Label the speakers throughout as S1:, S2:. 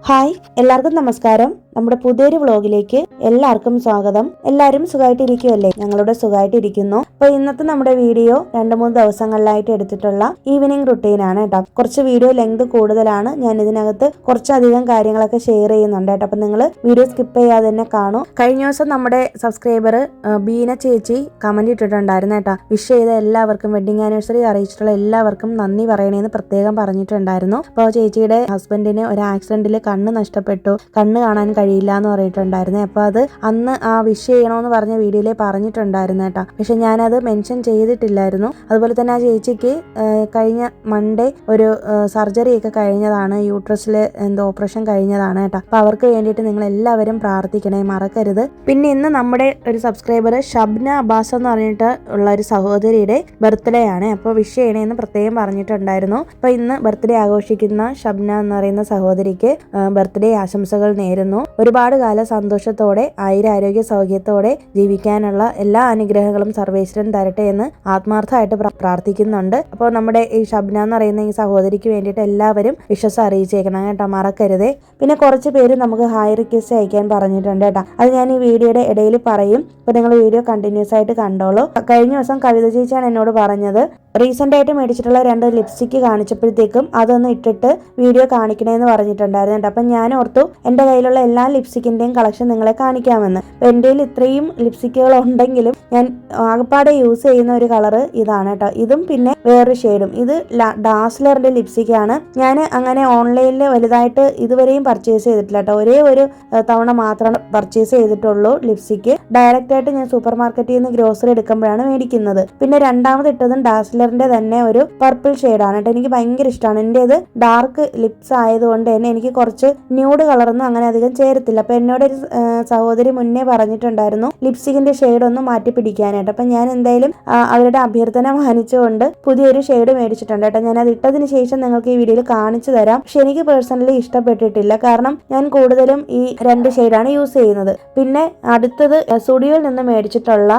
S1: Hi, എല്ലാവർക്കും നമസ്കാരം. നമ്മുടെ പുതിയൊരു വ്ളോഗിലേക്ക് എല്ലാവർക്കും സ്വാഗതം. എല്ലാവരും സുഖമായിട്ടിരിക്കുമല്ലേ? ഞങ്ങളുടെ സുഖമായിട്ടിരിക്കുന്നു. അപ്പോൾ ഇന്നത്തെ നമ്മുടെ വീഡിയോ 2-3 ദിവസങ്ങളിലായിട്ട് എടുത്തിട്ടുള്ള ഈവനിങ് റുട്ടീനാണ് കേട്ടോ. കുറച്ച് വീഡിയോ ലെങ്ത് കൂടുതലാണ്. ഞാൻ ഇതിനകത്ത് കുറച്ചധികം കാര്യങ്ങളൊക്കെ ഷെയർ ചെയ്യുന്നുണ്ട് കേട്ടോ. അപ്പം നിങ്ങൾ വീഡിയോ സ്കിപ്പ് ചെയ്യാതെ തന്നെ കാണൂ. കഴിഞ്ഞ ദിവസം നമ്മുടെ സബ്സ്ക്രൈബർ ബീന ചേച്ചി കമന്റ് ഇട്ടിട്ടുണ്ടായിരുന്നു കേട്ടോ. വിഷ് ചെയ്ത എല്ലാവർക്കും, വെഡിങ് ആനിവേഴ്സറി അറിയിച്ചിട്ടുള്ള എല്ലാവർക്കും നന്ദി പറയണേന്ന് പ്രത്യേകം പറഞ്ഞിട്ടുണ്ടായിരുന്നു. അപ്പോൾ ചേച്ചിയുടെ ഹസ്ബൻഡിന് ഒരു ആക്സിഡന്റിൽ കണ്ണ് നഷ്ടപ്പെട്ടു, കണ്ണ് കാണാൻ കഴിയില്ല എന്ന് പറഞ്ഞിട്ടുണ്ടായിരുന്നു. അപ്പോൾ അത് അന്ന് ആ വിഷ് ചെയ്യണമെന്ന് പറഞ്ഞ വീഡിയോയിലെ പറഞ്ഞിട്ടുണ്ടായിരുന്നു കേട്ടോ. പക്ഷെ ഞാനത് മെൻഷൻ ചെയ്തിട്ടില്ലായിരുന്നു. അതുപോലെ തന്നെ ആ ചേച്ചിക്ക് കഴിഞ്ഞ മൺഡേ ഒരു സർജറി ഒക്കെ കഴിഞ്ഞതാണ്, യൂട്രസിൽ എന്തോ ഓപ്പറേഷൻ കഴിഞ്ഞതാണ് കേട്ടോ. അപ്പോൾ അവർക്ക് വേണ്ടിയിട്ട് നിങ്ങൾ എല്ലാവരും പ്രാർത്ഥിക്കണേ, മറക്കരുത്. പിന്നെ ഇന്ന് നമ്മുടെ ഒരു സബ്സ്ക്രൈബർ ഷബ്ന അബ്ബാസ് എന്ന് പറഞ്ഞിട്ട് ഉള്ള ഒരു സഹോദരിയുടെ ബർത്ത്ഡേ ആണ്. അപ്പോൾ വിഷ് ചെയ്യണേന്ന് പ്രത്യേകം പറഞ്ഞിട്ടുണ്ടായിരുന്നു. അപ്പോൾ ഇന്ന് ബർത്ത്ഡേ ആഘോഷിക്കുന്ന ഷബ്ന എന്ന് പറയുന്ന സഹോദരിക്ക് ബർത്ത്ഡേ ആശംസകൾ നേരുന്നു. ഒരുപാട് കാലം സന്തോഷത്തോടെ ആരോഗ്യ സൗഖ്യത്തോടെ ജീവിക്കാനുള്ള എല്ലാ അനുഗ്രഹങ്ങളും സർവേശ്വരൻ തരട്ടെ എന്ന് ആത്മാർത്ഥമായിട്ട് പ്രാർത്ഥിക്കുന്നുണ്ട്. അപ്പോൾ നമ്മുടെ ഈ ഷബ്ന എന്ന് പറയുന്ന ഈ സഹോദരിക്ക് വേണ്ടിയിട്ട് എല്ലാവരും വിശ്വസം അറിയിച്ചേക്കണം കേട്ടോ, മറക്കരുതേ. പിന്നെ കുറച്ച് പേര് നമുക്ക് ഹായ് റിക്വസ്റ്റ് അയക്കാൻ പറഞ്ഞിട്ടുണ്ട് കേട്ടോ. അത് ഞാൻ ഈ വീഡിയോയുടെ ഇടയിൽ പറയും. അപ്പോൾ നിങ്ങൾ വീഡിയോ കണ്ടിന്യൂസ് ആയിട്ട് കണ്ടോളൂ. കഴിഞ്ഞ ദിവസം കവിത ചേച്ചിയാണ് എന്നോട് പറഞ്ഞത്, റീസെന്റ് ആയിട്ട് മേടിച്ചിട്ടുള്ള 2 ലിപ്സ്റ്റിക്ക് കാണിച്ചപ്പോഴത്തേക്കും അതൊന്ന് ഇട്ടിട്ട് വീഡിയോ കാണിക്കണേന്ന് പറഞ്ഞിട്ടുണ്ടായിരുന്നു കേട്ടോ. അപ്പം ഞാൻ ഓർത്തു എൻ്റെ കയ്യിലുള്ള എല്ലാ ലിപ്സ്റ്റിക്കിൻ്റെയും കളക്ഷൻ നിങ്ങളെ കാണിക്കാമെന്ന്. അപ്പോൾ എൻ്റെ കയ്യിൽ ഇത്രയും ലിപ്സ്റ്റിക്കുകൾ ഉണ്ടെങ്കിലും ഞാൻ ആകപ്പാടെ യൂസ് ചെയ്യുന്ന ഒരു കളറ് ഇതാണ് കേട്ടോ. ഇതും പിന്നെ വേറൊരു ഷെയ്ഡും. ഇത് ഡാസ്ലറിൻ്റെ ലിപ്സ്റ്റിക്കാണ്. ഞാൻ അങ്ങനെ ഓൺലൈനിൽ വലുതായിട്ട് ഇതുവരെയും പർച്ചേസ് ചെയ്തിട്ടില്ല കേട്ടോ. ഒരേ ഒരു തവണ മാത്രമാണ് പർച്ചേസ് ചെയ്തിട്ടുള്ളൂ ലിപ്സ്റ്റിക്ക്. ഡയറക്റ്റ് ആയിട്ട് ഞാൻ സൂപ്പർ മാർക്കറ്റിൽ നിന്ന് ഗ്രോസറി എടുക്കുമ്പോഴാണ് മേടിക്കുന്നത്. പിന്നെ രണ്ടാമത് ഇട്ടതും ഡാസ്ലറിൻ്റെ തന്നെ ഒരു പർപ്പിൾ ഷെയ്ഡാണ് കേട്ടോ. എനിക്ക് ഭയങ്കര ഇഷ്ടമാണ്. എൻ്റേത് ഡാർക്ക് ലിപ്സ് ആയതുകൊണ്ട് തന്നെ എനിക്ക് കുറച്ച് ന്യൂഡ് കളറൊന്നും അങ്ങനെ അധികം ചേരത്തില്ല. അപ്പോൾ എന്നോടൊരു സഹോദരി മുന്നേ പറഞ്ഞിട്ടുണ്ടായിരുന്നു ലിപ്സ്റ്റിക്കിന്റെ ഷെയ്ഡ് ഒന്ന് മാറ്റി പിടിക്കാനായിട്ട്. അപ്പം ഞാൻ എന്തായാലും അവരുടെ അഭ്യർത്ഥന മാനിച്ചുകൊണ്ട് പുതിയൊരു ഷെയ്ഡ് മേടിച്ചിട്ടുണ്ട് കേട്ടോ. ഞാൻ അത് ഇട്ടതിന് ശേഷം നിങ്ങൾക്ക് ഈ വീഡിയോയിൽ കാണിച്ചു തരാം. പക്ഷെ എനിക്ക് പേഴ്സണലി ഇഷ്ടപ്പെട്ടിട്ടില്ല. കാരണം ഞാൻ കൂടുതലും ഈ 2 ഷെയ്ഡാണ് യൂസ് ചെയ്യുന്നത്. പിന്നെ അടുത്തത് സ്റ്റുഡിയോയിൽ നിന്ന് മേടിച്ചിട്ടുള്ള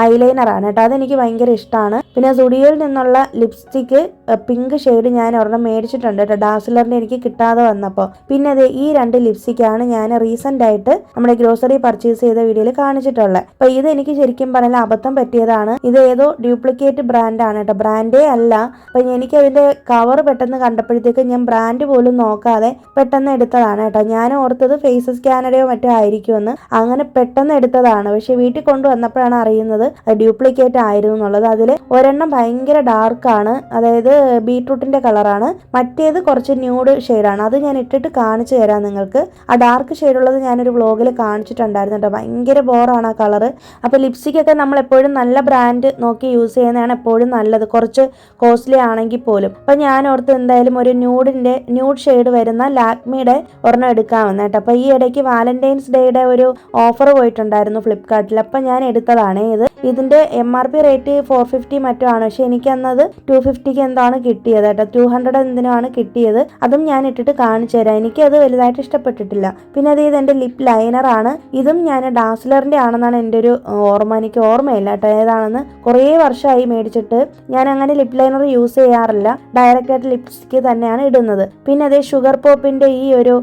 S1: ഐലൈനർ ആണ് കേട്ടോ. അതെനിക്ക് ഭയങ്കര ഇഷ്ടമാണ്. പിന്നെ സ്റ്റുഡിയോയിൽ നിന്നുള്ള ലിപ്സ്റ്റിക്ക് പിങ്ക് ഷെയ്ഡ് ഞാൻ ഒരെണ്ണം മേടിച്ചിട്ടുണ്ട് കേട്ടോ, ഡാസ്ലറിന്റെ എനിക്ക് കിട്ടാതെ വന്നപ്പോൾ. പിന്നെ അത് ഈ 2 ലിപ്സ്റ്റിക്കാണ് ഞാൻ റീസെന്റ് ആയിട്ട് നമ്മുടെ ഗ്രോസറി പർച്ചേസ് ചെയ്ത വീഡിയോയിൽ കാണിച്ചിട്ടുള്ളത്. അപ്പൊ ഇത് എനിക്ക് ശരിക്കും പറഞ്ഞാൽ അബദ്ധം പറ്റിയതാണ്. ഇത് ഏതോ ഡ്യൂപ്ലിക്കേറ്റ് ബ്രാൻഡാണ് കേട്ടോ, ബ്രാൻഡേ അല്ല. അപ്പൊ എനിക്ക് അതിന്റെ കവർ പെട്ടെന്ന് കണ്ടപ്പോഴത്തേക്ക് ഞാൻ ബ്രാൻഡ് പോലും നോക്കാതെ പെട്ടെന്ന് എടുത്തതാണ് കേട്ടോ. ഞാൻ ഓർത്തത് ഫേസ് സ്കാനറയോ മറ്റോ ആയിരിക്കുമെന്ന്. അങ്ങനെ പെട്ടെന്ന് എടുത്തതാണ്. പക്ഷെ വീട്ടിൽ കൊണ്ടുവന്നപ്പോഴാണ് അറിയുന്നത് ഡ്യൂപ്ലിക്കേറ്റ് ആയിരുന്നു എന്നുള്ളത്. അതിൽ ഒരെണ്ണം ഭയങ്കര ഡാർക്കാണ്, അതായത് ബീട്രൂട്ടിന്റെ കളറാണ്. മറ്റേത് കുറച്ച് ന്യൂഡ് ഷെയ്ഡാണ്. അത് ഞാൻ ഇട്ടിട്ട് കാണിച്ചു തരാം നിങ്ങൾക്ക്. ആ ഡാർക്ക് ഷെയ്ഡുള്ളത് ഞാനൊരു വ്ളോഗിൽ കാണിച്ചിട്ടുണ്ടായിരുന്നു കേട്ടോ. ഭയങ്കര ബോറാണ് ആ കളറ്. അപ്പോൾ ലിപ്സ്റ്റിക്കൊക്കെ നമ്മൾ എപ്പോഴും നല്ല ബ്രാൻഡ് നോക്കി യൂസ് ചെയ്യുന്നതാണ് എപ്പോഴും നല്ലത്, കുറച്ച് കോസ്റ്റ്ലി ആണെങ്കിൽ പോലും. അപ്പം ഞാൻ ഓർത്ത് എന്തായാലും ഒരു ന്യൂഡ് ഷെയ്ഡ് വരുന്ന ലാക്മിയുടെ ഒരെണ്ണം എടുക്കാമെന്ന് കേട്ടോ. അപ്പോൾ ഈ ഇടയ്ക്ക് വാലന്റൈൻസ് ഡേയുടെ ഒരു ഓഫർ പോയിട്ടുണ്ടായിരുന്നു ഫ്ലിപ്കാർട്ടിൽ. അപ്പം ഞാൻ എടുത്തതാണ് ഇത്. ഇതിന്റെ MRP റേറ്റ് 450 മറ്റോ ആണ്. പക്ഷെ എനിക്കന്നത് 250 എന്താണ് കിട്ടിയത് കേട്ടോ, 200 എന്തിനാണ് കിട്ടിയത്. അതും ഞാൻ ഇട്ടിട്ട് കാണിച്ചു തരാം. എനിക്കത് വലുതായിട്ട് ഇഷ്ടപ്പെട്ടിട്ടില്ല. പിന്നെ അത് ഇതെന്റെ ലിപ് ലൈനർ ആണ്. ഇതും ഞാൻ ഡാസ്ലറിന്റെ ആണെന്നാണ് എൻ്റെ ഒരു ഓർമ്മ. എനിക്ക് ഓർമ്മയില്ല കേട്ടോ ഏതാണെന്ന്. കുറേ വർഷമായി മേടിച്ചിട്ട്. ഞാൻ അങ്ങനെ ലിപ് ലൈനർ യൂസ് ചെയ്യാറില്ല, ഡയറക്റ്റ് ആയിട്ട് ലിപ്സ്റ്റിക്ക് തന്നെയാണ് ഇടുന്നത്. പിന്നെ അതേ ഷുഗർ പോപ്പിന്റെ ഈ ഒരു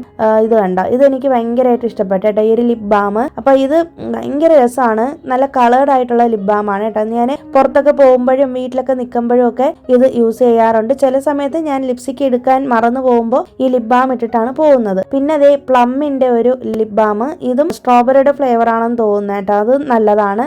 S1: ഇത് കണ്ട, ഇതെനിക്ക് ഭയങ്കരമായിട്ട് ഇഷ്ടപ്പെട്ടു കേട്ടോ, ഈ ഒരു ലിപ് ബാം. അപ്പൊ ഇത് ഭയങ്കര രസമാണ്, നല്ല കളേർഡ് ആയിട്ടുള്ള ലിപ് ബാം ആണ് കേട്ടോ. ഞാൻ പുറത്തൊക്കെ പോകുമ്പോഴും വീട്ടിലൊക്കെ നിൽക്കുമ്പോഴും ഒക്കെ ഇത് യൂസ് ചെയ്യാറുണ്ട്. ചില സമയത്ത് ഞാൻ ലിപ്സ്റ്റിക്ക് എടുക്കാൻ മറന്നു പോകുമ്പോൾ ഈ ലിപ് ബാം ഇട്ടിട്ടാണ് പോകുന്നത്. പിന്നെ അതേ പ്ലമ്മിന്റെ ഒരു ലിപ് ബാം, ഇതും സ്ട്രോബെറിയുടെ ഫ്ലേവർ ആണെന്ന് തോന്നുന്നു കേട്ടോ, അത് നല്ലതാണ്.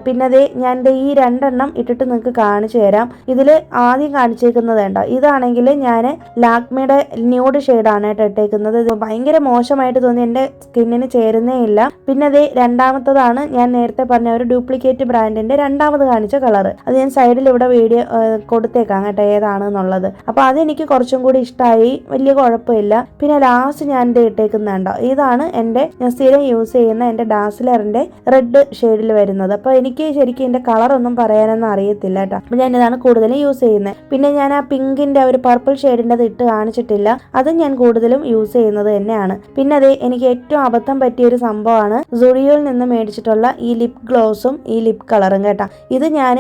S1: പിന്നെ അതേ ഞാൻ ഈ 2 എണ്ണം ഇട്ടിട്ട് നിങ്ങൾക്ക് കാണിച്ചു തരാം. ഇതിൽ ആദ്യം കാണിച്ചേക്കുന്നത് കേട്ടോ, ഇതാണെങ്കിൽ ഞാൻ ലാക്മിയുടെ ന്യൂഡ് ഷെയ്ഡാണ് കേട്ടോ ഇട്ടേക്കുന്നത്. ഇത് ഭയങ്കര മോശമായിട്ട് തോന്നി, എൻ്റെ സ്കിന്നിന് ചേരുന്നേ ഇല്ല. പിന്നെ അതേ രണ്ടാമത്തതാണ് ഞാൻ നേരത്തെ പറഞ്ഞ ഒരു ഡ്യൂപ്ലിക്കേറ്റ് ബ്രാൻഡിന്റെ രണ്ടാമത് കാണിച്ച കളർ. അത് ഞാൻ സൈഡിൽ ഇവിടെ വീഡിയോ കൊടുത്തേക്കാം കേട്ടോ ഏതാണെന്നുള്ളത്. അപ്പൊ അതെനിക്ക് കുറച്ചും കൂടി ഇഷ്ടമായി, വലിയ കുഴപ്പമില്ല. പിന്നെ ലാസ്റ്റ് ഞാൻ ഇത് ഇട്ടേക്കുന്നുണ്ടോ, ഇതാണ് ഞാൻ സ്ഥിരം യൂസ് ചെയ്യുന്ന എൻ്റെ ഡാസ്ലറിന്റെ റെഡ് ഷെയ്ഡിൽ വരുന്നത്. അപ്പൊ എനിക്ക് ശരിക്കും ഇതിന്റെ കളർ ഒന്നും പറയാനൊന്നും അറിയത്തില്ല കേട്ടോ. അപ്പൊ ഞാൻ ഇതാണ് കൂടുതലും യൂസ് ചെയ്യുന്നത്. പിന്നെ ഞാൻ ആ പിങ്കിന്റെ ഒരു പർപ്പിൾ ഷെയ്ഡിന്റെ അത് ഇട്ട് കാണിച്ചിട്ടില്ല, അതും ഞാൻ കൂടുതലും യൂസ് ചെയ്യുന്നത് തന്നെയാണ്. പിന്നെ അത് എനിക്ക് ഏറ്റവും അബദ്ധം പറ്റിയ ഒരു സംഭവമാണ് സ്റ്റുഡിയോയിൽ നിന്ന് മേടിച്ചിട്ടുള്ള ഈ ലിപ് ഗ്ലോസും ഈ ലിപ് കളറും കേട്ടോ. ഇത് ഞാൻ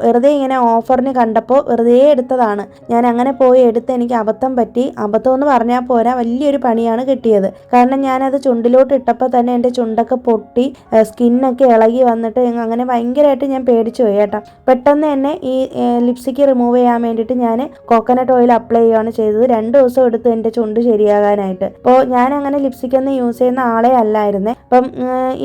S1: വെറുതെ ഇങ്ങനെ ഓഫറിന് കണ്ടപ്പോൾ വെറുതെ എടുത്തതാണ്. ഞാൻ അങ്ങനെ പോയി എടുത്ത് എനിക്ക് അബദ്ധം പറ്റി. അബദ്ധം എന്ന് പറഞ്ഞാൽ പോരാ, വലിയൊരു പണിയാണ് കിട്ടിയത്. കാരണം ഞാനത് ചുണ്ടിലോട്ട് ഇട്ടപ്പോൾ തന്നെ എൻ്റെ ചുണ്ടൊക്കെ പൊട്ടി, സ്കിന്നൊക്കെ ഇളകി വന്നിട്ട് അങ്ങനെ ഭയങ്കരമായിട്ട് ഞാൻ പേടിച്ചു പോയി കേട്ടോ. പെട്ടെന്ന് തന്നെ ഈ ലിപ്സ്റ്റിക്ക് റിമൂവ് ചെയ്യാൻ വേണ്ടിയിട്ട് ഞാൻ കോക്കനട്ട് ഓയിൽ അപ്ലൈ ചെയ്യുകയാണ് ചെയ്തത്. 2 ദിവസം എടുത്തു എൻ്റെ ചുണ്ട് ശരിയാകാനായിട്ട്. അപ്പോൾ ഞാൻ അങ്ങനെ ലിപ്സ്റ്റിക് ഒന്നും യൂസ് ചെയ്യുന്ന ആളെ അല്ലായിരുന്നേ. അപ്പം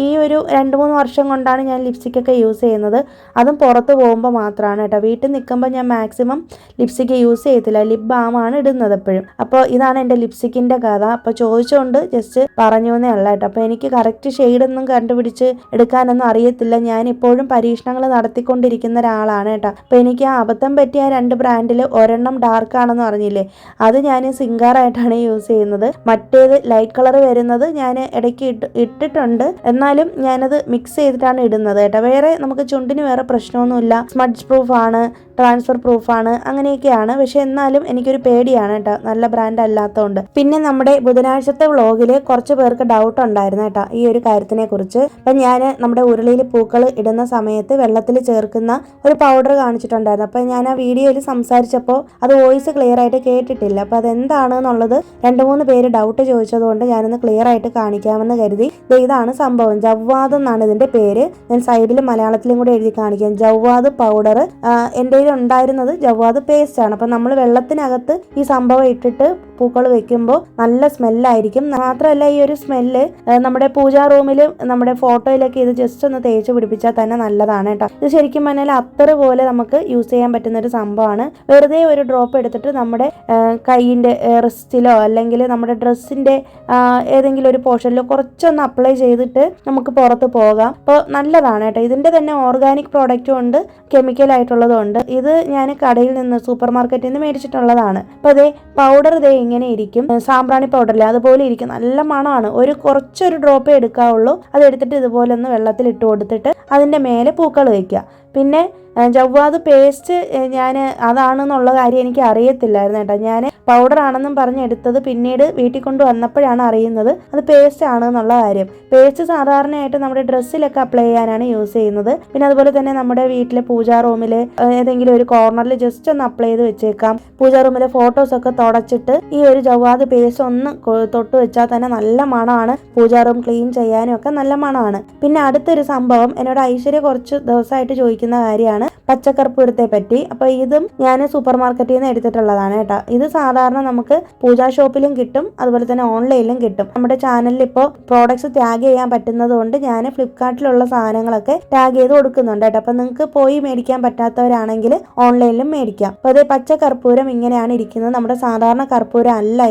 S1: ഈ ഒരു 2-3 വർഷം കൊണ്ടാണ് ഞാൻ ലിപ്സ്റ്റിക്കൊക്കെ യൂസ് ചെയ്യുന്നത്. അതും പുറത്ത് പോകുമ്പോൾ മാത്രമാണ് കേട്ടോ. വീട്ടിൽ നിൽക്കുമ്പോൾ ഞാൻ മാക്സിമം ലിപ്സ്റ്റിക്ക് യൂസ് ചെയ്യത്തില്ല, ലിപ് ബാമാണ് ഇടുന്നത് എപ്പോഴും. അപ്പോൾ ഇതാണ് എൻ്റെ ലിപ്സ്റ്റിക്കിൻ്റെ കഥ. അപ്പോൾ ചോദിച്ചുകൊണ്ട് ജസ്റ്റ് പറഞ്ഞു എന്നേ ഉള്ള കേട്ടോ. അപ്പോൾ എനിക്ക് കറക്റ്റ് ഷെയ്ഡൊന്നും കണ്ടുപിടിച്ച് എടുക്കാനൊന്നും അറിയത്തില്ല. ഞാൻ ഇപ്പോഴും പരീക്ഷണങ്ങൾ നടത്തിക്കൊണ്ടിരിക്കുന്ന ഒരാളാണ് കേട്ടോ. അപ്പോൾ എനിക്ക് ആ അബദ്ധം പറ്റിയ 2 ബ്രാൻഡിൽ ഒരെണ്ണം ഡാർക്ക് ആണെന്ന് പറഞ്ഞില്ലേ, അത് ഞാൻ സിംഗാറായിട്ടാണ് യൂസ് ചെയ്യുന്നത്. മറ്റേത് ലൈറ്റ് കളർ വരുന്നത് ഞാൻ ഇടയ്ക്ക് ഇട്ടിട്ടുണ്ട്, എന്നാലും ഞാനത് മിക്സ് ചെയ്തിട്ടാണ് ഇടുന്നത് കേട്ടോ. വേറെ നമുക്ക് ചുണ്ടിന് വേറെ പ്രശ്നമൊന്നുമില്ല. സ്മഡ്ജ് പ്രൂഫാണ്, ട്രാൻസ്ഫർ പ്രൂഫാണ്, അങ്ങനെയൊക്കെയാണ്. പക്ഷെ എന്നാലും എനിക്കൊരു പേടിയാണ് കേട്ടോ, നല്ല ബ്രാൻഡ് അല്ലാത്തതുകൊണ്ട്. പിന്നെ നമ്മുടെ ബുധനാഴ്ചത്തെ വ്ളോഗിൽ കുറച്ച് പേർക്ക് ഡൗട്ട് ഉണ്ടായിരുന്നു കേട്ടോ ഈ ഒരു കാര്യത്തിനെ കുറിച്ച്. അപ്പം ഞാൻ നമ്മുടെ ഉരുളിയിൽ പൂക്കൾ ഇടുന്ന സമയത്ത് വെള്ളത്തിൽ ചേർക്കുന്ന ഒരു പൗഡർ കാണിച്ചിട്ടുണ്ടായിരുന്നു. അപ്പം ഞാൻ ആ വീഡിയോയിൽ സംസാരിച്ചപ്പോൾ അത് വോയിസ് ക്ലിയർ ആയിട്ട് കേട്ടിട്ടില്ല. അപ്പോൾ അതെന്താണെന്നുള്ളത് 2-3 പേര് ഡൗട്ട് ചോദിച്ചതുകൊണ്ട് ഞാനൊന്ന് ക്ലിയർ ആയിട്ട് കാണിക്കാമെന്ന് കരുതി. ഇതാണ് സംഭവം. ജവ്വാദ് എന്നാണ് ഇതിൻ്റെ പേര്. ഞാൻ സൈഡിൽ മലയാളത്തിലും കൂടെ എഴുതി കാണിക്കാം. ജവ്വാദ് പൗഡർ. എൻ്റെ ഉണ്ടായിരുന്നത് ജവ്വാദ് പേസ്റ്റ് ആണ്. അപ്പം നമ്മൾ വെള്ളത്തിനകത്ത് ഈ സംഭവം ഇട്ടിട്ട് പൂക്കൾ വെക്കുമ്പോൾ നല്ല സ്മെല്ലായിരിക്കും. മാത്രമല്ല ഈ ഒരു സ്മെല്ല് നമ്മുടെ പൂജാ റൂമിൽ നമ്മുടെ ഫോട്ടോയിലൊക്കെ ഇത് ജസ്റ്റ് ഒന്ന് തേച്ച് പിടിപ്പിച്ചാൽ തന്നെ നല്ലതാണ് കേട്ടോ. ഇത് ശരിക്കും പറഞ്ഞാൽ അത്തറ് പോലെ നമുക്ക് യൂസ് ചെയ്യാൻ പറ്റുന്ന ഒരു സംഭവമാണ്. വെറുതെ ഒരു ഡ്രോപ്പ് എടുത്തിട്ട് നമ്മുടെ കൈയിൻ്റെ റിസ്റ്റിലോ അല്ലെങ്കിൽ നമ്മുടെ ഡ്രസ്സിൻ്റെ ഏതെങ്കിലും ഒരു പോർഷനിലോ കുറച്ചൊന്ന് അപ്ലൈ ചെയ്തിട്ട് നമുക്ക് പുറത്ത് പോകാം. അപ്പോൾ നല്ലതാണ് കേട്ടോ. ഇതിൻ്റെ തന്നെ ഓർഗാനിക് പ്രോഡക്റ്റും ഉണ്ട്, കെമിക്കൽ ആയിട്ടുള്ളതും ഉണ്ട്. ഇത് ഞാൻ കടയിൽ നിന്ന് സൂപ്പർ മാർക്കറ്റിൽ നിന്ന് മേടിച്ചിട്ടുള്ളതാണ്. അപ്പോൾ അതേ പൗഡർ ഇതേ ഇങ്ങനെ ഇരിക്കും, സാമ്പ്രാണി പൗഡറില്ല അതുപോലെ ഇരിക്കും. നല്ല മണമാണ്. കുറച്ചൊരു ഡ്രോപ്പേ എടുക്കാവുള്ളൂ. അതെടുത്തിട്ട് ഇതുപോലെ ഒന്ന് വെള്ളത്തിൽ ഇട്ട് കൊടുത്തിട്ട് അതിൻ്റെ മേലെ പൂക്കൾ വയ്ക്കുക. പിന്നെ ജവ്വാദ് പേസ്റ്റ് ഞാൻ അതാണെന്നുള്ള കാര്യം എനിക്ക് അറിയത്തില്ലായിരുന്നു കേട്ടോ. ഞാൻ പൗഡർ ആണെന്നും പറഞ്ഞെടുത്തത് പിന്നീട് വീട്ടിൽ കൊണ്ട് വന്നപ്പോഴാണ് അറിയുന്നത് അത് പേസ്റ്റ് ആണെന്നുള്ള കാര്യം. പേസ്റ്റ് സാധാരണയായിട്ട് നമ്മുടെ ഡ്രസ്സിലൊക്കെ അപ്ലൈ ചെയ്യാനാണ് യൂസ് ചെയ്യുന്നത്. പിന്നെ അതുപോലെ തന്നെ നമ്മുടെ വീട്ടിലെ പൂജാ റൂമിൽ ഏതെങ്കിലും ഒരു കോർണറിൽ ജസ്റ്റ് ഒന്ന് അപ്ലൈ ചെയ്ത് വെച്ചേക്കാം. പൂജാ റൂമിലെ ഫോട്ടോസൊക്കെ തുടച്ചിട്ട് ഈ ഒരു ജവ്വാദ് പേസ്റ്റ് ഒന്ന് തൊട്ട് വെച്ചാൽ തന്നെ നല്ല മണമാണ്. പൂജാ റൂം ക്ലീൻ ചെയ്യാനും ഒക്കെ നല്ല മണമാണ്. പിന്നെ അടുത്തൊരു സംഭവം എന്നോട് ഐശ്വര്യ കുറച്ച് ദിവസമായിട്ട് ചോദിക്കുന്ന കാര്യമാണ് പച്ചക്കർപ്പൂരത്തെ പറ്റി. അപ്പോൾ ഇതും ഞാൻ സൂപ്പർ മാർക്കറ്റിൽ നിന്ന് എടുത്തിട്ടുള്ളതാണ് കേട്ടോ. ഇത് സാധാരണ നമുക്ക് പൂജാ ഷോപ്പിലും കിട്ടും, അതുപോലെ തന്നെ ഓൺലൈനിലും കിട്ടും. നമ്മുടെ ചാനലിൽ ഇപ്പോൾ പ്രോഡക്ട്സ് ടാഗ് ചെയ്യാൻ പറ്റുന്നത് കൊണ്ട് ഞാൻ ഫ്ലിപ്കാർട്ടിലുള്ള സാധനങ്ങളൊക്കെ ടാഗ് ചെയ്ത് കൊടുക്കുന്നുണ്ട് കേട്ടോ. അപ്പോൾ നിങ്ങൾക്ക് പോയി മേടിക്കാൻ പറ്റാത്തവരാണെങ്കിൽ ഓൺലൈനിലും മേടിക്കാം. അപ്പോൾ അതേ പച്ചക്കർപ്പൂരം ഇങ്ങനെയാണ് ഇരിക്കുന്നത്. നമ്മുടെ സാധാരണ കർപ്പൂരം അല്ല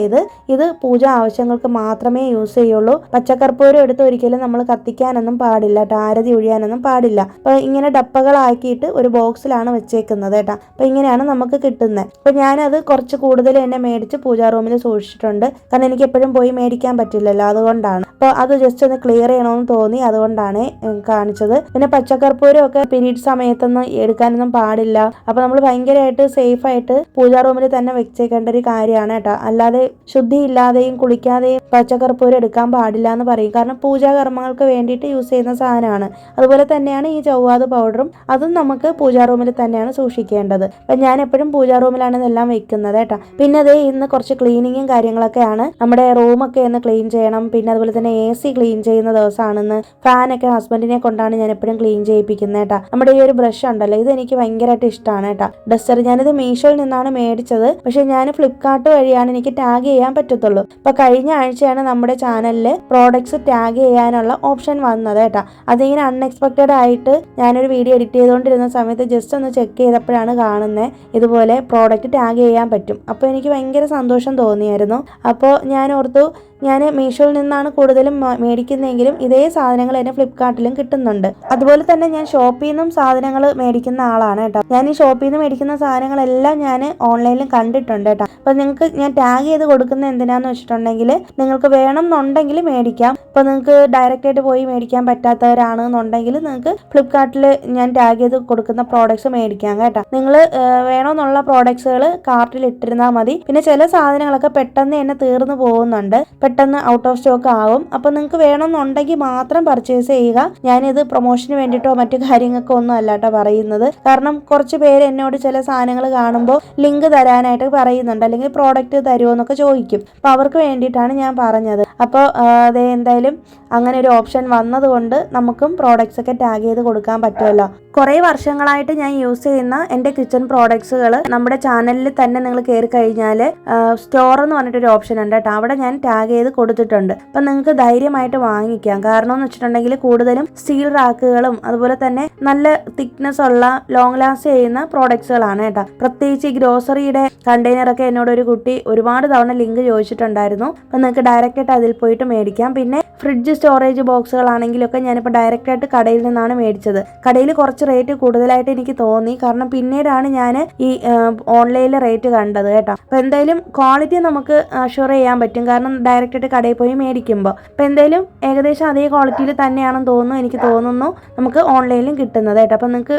S1: ഇത് പൂജാ ആവശ്യങ്ങൾക്ക് മാത്രമേ യൂസ് ചെയ്യുള്ളൂ. പച്ചക്കർപ്പൂരം എടുത്ത് ഒരിക്കലും നമ്മൾ കത്തിക്കാനൊന്നും പാടില്ല കേട്ടോ, ആരതി ഒഴിയാനൊന്നും പാടില്ല. അപ്പോൾ ഇങ്ങനെ ഡപ്പകളാക്കിയിട്ട് ഒരു ബോക്സിലാണ് വെച്ചേക്കുന്നത് കേട്ടോ. അപ്പോൾ ഇങ്ങനെയാണ് നമുക്ക് കിട്ടുന്നത്. അപ്പോൾ ഞാനത് കുറച്ച് കൂടുതൽ തന്നെ മേടിച്ച് പൂജാ റൂമിൽ സൂക്ഷിച്ചിട്ടുണ്ട്. കാരണം എനിക്ക് എപ്പോഴും പോയി മേടിക്കാൻ പറ്റില്ലല്ലോ, അതുകൊണ്ടാണ്. അപ്പോൾ അത് ജസ്റ്റ് ഒന്ന് ക്ലിയർ ചെയ്യണമെന്ന് തോന്നി, അതുകൊണ്ടാണ് കാണിച്ചത്. പിന്നെ പച്ചക്കർപ്പൂരം ഒക്കെ പീരീഡ് സമയത്തൊന്നും എടുക്കാനൊന്നും പാടില്ല. അപ്പോൾ നമ്മൾ ഭയങ്കരമായിട്ട് സേഫ് ആയിട്ട് പൂജാ റൂമിൽ തന്നെ വെച്ചേക്കേണ്ട ഒരു കാര്യമാണ് കേട്ടോ. അല്ലാതെ ശുദ്ധിയില്ലാതെയും കുളിക്കാതെയും പച്ചക്കർപ്പൂരം എടുക്കാൻ പാടില്ല എന്ന് പറയും. കാരണം പൂജാ കർമ്മങ്ങൾക്ക് വേണ്ടിയിട്ട് യൂസ് ചെയ്യുന്ന സാധനമാണ്. അതുപോലെ തന്നെയാണ് ഈ ജവ്വാദ് പൗഡറും. അതും നമുക്ക് പൂജാ റൂമിൽ തന്നെയാണ് സൂക്ഷിക്കേണ്ടത്. അപ്പം ഞാൻ എപ്പോഴും പൂജാ റൂമിലാണ് ഇതെല്ലാം വെക്കുന്നത് കേട്ടോ. പിന്നെ അതേ ഇന്ന് കുറച്ച് ക്ലീനിങ്ങും കാര്യങ്ങളൊക്കെയാണ്. നമ്മുടെ റൂമൊക്കെ ഒന്ന് ക്ലീൻ ചെയ്യണം. പിന്നെ അതുപോലെ തന്നെ AC ക്ലീൻ ചെയ്യുന്ന ദിവസമാണെന്ന്. ഫാനൊക്കെ ഹസ്ബൻഡിനെ കൊണ്ടാണ് ഞാൻ എപ്പോഴും ക്ലീൻ ചെയ്യിപ്പിക്കുന്നത് കേട്ടോ. നമ്മുടെ ഈ ഒരു ബ്രഷ് ഉണ്ടല്ലോ, ഇത് എനിക്ക് ഭയങ്കരമായിട്ട് ഇഷ്ടമാണ് കേട്ടോ. ഡസ്റ്റർ ഞാനിത് മീഷോയിൽ നിന്നാണ് മേടിച്ചത്. പക്ഷെ ഞാൻ ഫ്ലിപ്കാർട്ട് വഴിയാണ് എനിക്ക് ടാഗ് ചെയ്യാൻ പറ്റത്തുള്ളൂ. അപ്പോൾ കഴിഞ്ഞ ആഴ്ചയാണ് നമ്മുടെ ചാനലിൽ പ്രോഡക്ട്സ് ടാഗ് ചെയ്യാനുള്ള ഓപ്ഷൻ വന്നത് കേട്ടോ. അതിങ്ങനെ അൺഎക്സ്പെക്റ്റഡ് ആയിട്ട് ഞാനൊരു വീഡിയോ എഡിറ്റ് ചെയ്തുകൊണ്ടിരുന്ന സമയത്ത് ജസ്റ്റ് ഒന്ന് ചെക്ക് ചെയ്തപ്പോഴാണ് കാണുന്നത് ഇതുപോലെ പ്രോഡക്റ്റ് ടാഗ് ചെയ്യാൻ പറ്റും. അപ്പോൾ എനിക്ക് ഭയങ്കര സന്തോഷം തോന്നിയായിരുന്നു. അപ്പോൾ ഞാൻ ഓർത്തു ഞാൻ മീഷോയിൽ നിന്നാണ് കൂടുതലും മേടിക്കുന്നതെങ്കിലും ഇതേ സാധനങ്ങൾ എന്നെ ഫ്ലിപ്കാർട്ടിലും കിട്ടുന്നുണ്ട്. അതുപോലെ തന്നെ ഞാൻ ഷോപ്പിൽ നിന്നും സാധനങ്ങൾ മേടിക്കുന്ന ആളാണ് കേട്ടോ. ഞാൻ ഈ ഷോപ്പിൽ നിന്ന് മേടിക്കുന്ന സാധനങ്ങളെല്ലാം ഞാൻ ഓൺലൈനിലും കണ്ടിട്ടുണ്ട് കേട്ടോ. അപ്പോൾ നിങ്ങൾക്ക് ഞാൻ ടാഗ് ചെയ്ത് കൊടുക്കുന്നത് എന്തിനാന്ന് വെച്ചിട്ടുണ്ടെങ്കിൽ നിങ്ങൾക്ക് വേണമെന്നുണ്ടെങ്കിൽ മേടിക്കാം. ഇപ്പോൾ നിങ്ങൾക്ക് ഡയറക്റ്റായിട്ട് പോയി മേടിക്കാൻ പറ്റാത്തവരാണെന്നുണ്ടെങ്കിൽ നിങ്ങൾക്ക് ഫ്ലിപ്കാർട്ടിൽ ഞാൻ ടാഗ് ചെയ്ത് കൊടുക്കുന്ന പ്രോഡക്ട്സ് മേടിക്കാം കേട്ടോ. നിങ്ങൾ വേണമെന്നുള്ള പ്രോഡക്ട്സുകൾ കാർട്ടിൽ ഇട്ടിരുന്നാൽ മതി. പിന്നെ ചില സാധനങ്ങളൊക്കെ പെട്ടെന്ന് തന്നെ തീർന്നു പോകുന്നുണ്ട്. പെട്ടെന്ന് ഔട്ട് ഓഫ് സ്റ്റോക്ക് ആവും. അപ്പോൾ നിങ്ങൾക്ക് വേണമെന്നുണ്ടെങ്കിൽ മാത്രം പർച്ചേസ് ചെയ്യുക. ഞാനിത് പ്രൊമോഷന് വേണ്ടിയിട്ടോ മറ്റു കാര്യങ്ങൾക്കോ ഒന്നും അല്ലാട്ടോ പറയുന്നത്. കാരണം കുറച്ച് പേര് എന്നോട് ചില സാധനങ്ങൾ കാണുമ്പോൾ ലിങ്ക് തരാനായിട്ട് പറയുന്നുണ്ട്, അല്ലെങ്കിൽ പ്രോഡക്റ്റ് തരുമോ എന്നൊക്കെ ചോദിക്കും. അപ്പോൾ അവർക്ക് വേണ്ടിയിട്ടാണ് ഞാൻ പറഞ്ഞത്. അപ്പോൾ അതേ എന്തായാലും അങ്ങനെ ഒരു ഓപ്ഷൻ വന്നതുകൊണ്ട് നമുക്കും പ്രോഡക്റ്റ്സ് ഒക്കെ ടാഗ് ചെയ്ത് കൊടുക്കാൻ പറ്റുമല്ലോ. കുറേ വർഷങ്ങളായിട്ട് ഞാൻ യൂസ് ചെയ്യുന്ന എൻ്റെ കിച്ചൺ പ്രോഡക്ട്സുകൾ നമ്മുടെ ചാനലിൽ തന്നെ നിങ്ങൾ കയറി കഴിഞ്ഞാൽ സ്റ്റോർ എന്ന് പറഞ്ഞിട്ടൊരു ഓപ്ഷൻ ഉണ്ട് കേട്ടോ. അവിടെ ഞാൻ ടാഗ് ചെയ്ത് കൊടുത്തിട്ടുണ്ട്. അപ്പം നിങ്ങൾക്ക് ധൈര്യമായിട്ട് വാങ്ങിക്കാം. കാരണം എന്ന് വെച്ചിട്ടുണ്ടെങ്കിൽ കൂടുതലും സ്റ്റീൽ റാക്കുകളും അതുപോലെ തന്നെ നല്ല തിക്നെസ് ഉള്ള ലോങ് ലാസ്റ്റ് ചെയ്യുന്ന പ്രോഡക്ട്സുകളാണ് കേട്ടോ. പ്രത്യേകിച്ച് ഈ ഗ്രോസറിയുടെ കണ്ടെയ്നറൊക്കെ എന്നോട് ഒരു കുട്ടി ഒരുപാട് തവണ ലിങ്ക് ചോദിച്ചിട്ടുണ്ടായിരുന്നു. അപ്പം നിങ്ങൾക്ക് ഡയറക്റ്റായിട്ട് അതിൽ പോയിട്ട് മേടിക്കാം. പിന്നെ ഫ്രിഡ്ജ് സ്റ്റോറേജ് ബോക്സുകളാണെങ്കിലൊക്കെ ഞാനിപ്പോൾ ഡയറക്റ്റായിട്ട് കടയിൽ നിന്നാണ് മേടിച്ചത്. കടയിൽ കുറച്ച് റേറ്റ് കൂടുതലായിട്ട് എനിക്ക് തോന്നി. കാരണം പിന്നീടാണ് ഞാൻ ഈ ഓൺലൈനിൽ റേറ്റ് കണ്ടത് കേട്ടോ. അപ്പോൾ എന്തായാലും ക്വാളിറ്റി നമുക്ക് അഷ്യൂർ ചെയ്യാൻ പറ്റും, കാരണം ഡയറക്റ്റായിട്ട് കടയിൽ പോയി മേടിക്കുമ്പോൾ. അപ്പോൾ എന്തായാലും ഏകദേശം അതേ ക്വാളിറ്റിയിൽ തന്നെയാണെന്ന് തോന്നുന്നു, എനിക്ക് തോന്നുന്നു നമുക്ക് ഓൺലൈനിലും കിട്ടുന്നത് കേട്ടോ. അപ്പോൾ നിങ്ങൾക്ക്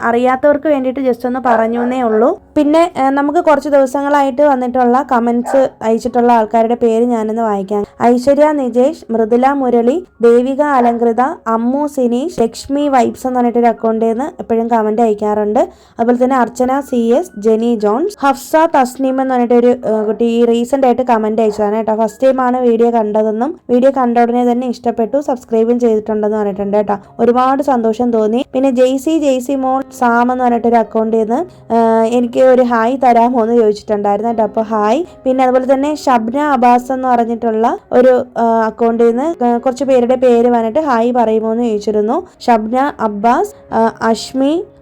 S1: അറിയാത്തവർക്ക് വേണ്ടിയിട്ട് ജസ്റ്റ് ഒന്ന് പറഞ്ഞു എന്നേ ഉള്ളൂ. പിന്നെ നമുക്ക് കുറച്ച് ദിവസങ്ങളായിട്ട് വന്നിട്ടുള്ള കമൻസ് അയച്ചിട്ടുള്ള ആൾക്കാരുടെ പേര് ഞാനൊന്ന് വായിക്കാം. ഐശ്വര്യ നിജേഷ്, മൃദുല മുരളി, ദേവിക അലങ്കൃത, അമ്മു സിനീഷ്, ലക്ഷ്മി വൈബ്സ് എന്ന് പറഞ്ഞിട്ടൊരു അക്കൗണ്ടിൽ നിന്ന് എപ്പോഴും കമന്റ് അയക്കാറുണ്ട്. അതുപോലെ തന്നെ അർച്ചന CS, ജെനി ജോൺസ്, ഹഫ്സ തസ്നീം എന്ന് പറഞ്ഞിട്ടൊരു കുട്ടി ഈ റീസെന്റ് ആയിട്ട് കമന്റ് അയച്ചതാണ് കേട്ടോ. ഫസ്റ്റ് ടൈമാണ് വീഡിയോ കണ്ടതെന്നും വീഡിയോ കണ്ട ഉടനെ തന്നെ ഇഷ്ടപ്പെട്ടു, സബ്സ്ക്രൈബും ചെയ്തിട്ടുണ്ടെന്ന് പറഞ്ഞിട്ടുണ്ട് കേട്ടോ. ഒരുപാട് സന്തോഷം തോന്നി. പിന്നെ ജെയ്സി മോൾ സാം എന്ന് പറഞ്ഞിട്ടൊരു അക്കൗണ്ടിൽ നിന്ന് എനിക്ക് ഒരു ഹായ് തരാമോ എന്ന് ചോദിച്ചിട്ടുണ്ടായിരുന്നു കേട്ടോ. അപ്പോൾ ഹായ്. പിന്നെ അതുപോലെ തന്നെ ഷബ്ന അബ്ബാസ് എന്ന് പറഞ്ഞിട്ടുള്ള ഒരു അക്കൗണ്ടിൽ നിന്ന് കുറച്ച് പേരുടെ പേര് വന്നിട്ട് ഹായ് പറയുമോ എന്ന് ചോദിച്ചിരുന്നു. ഷബ്ന അബ്ബാസ്,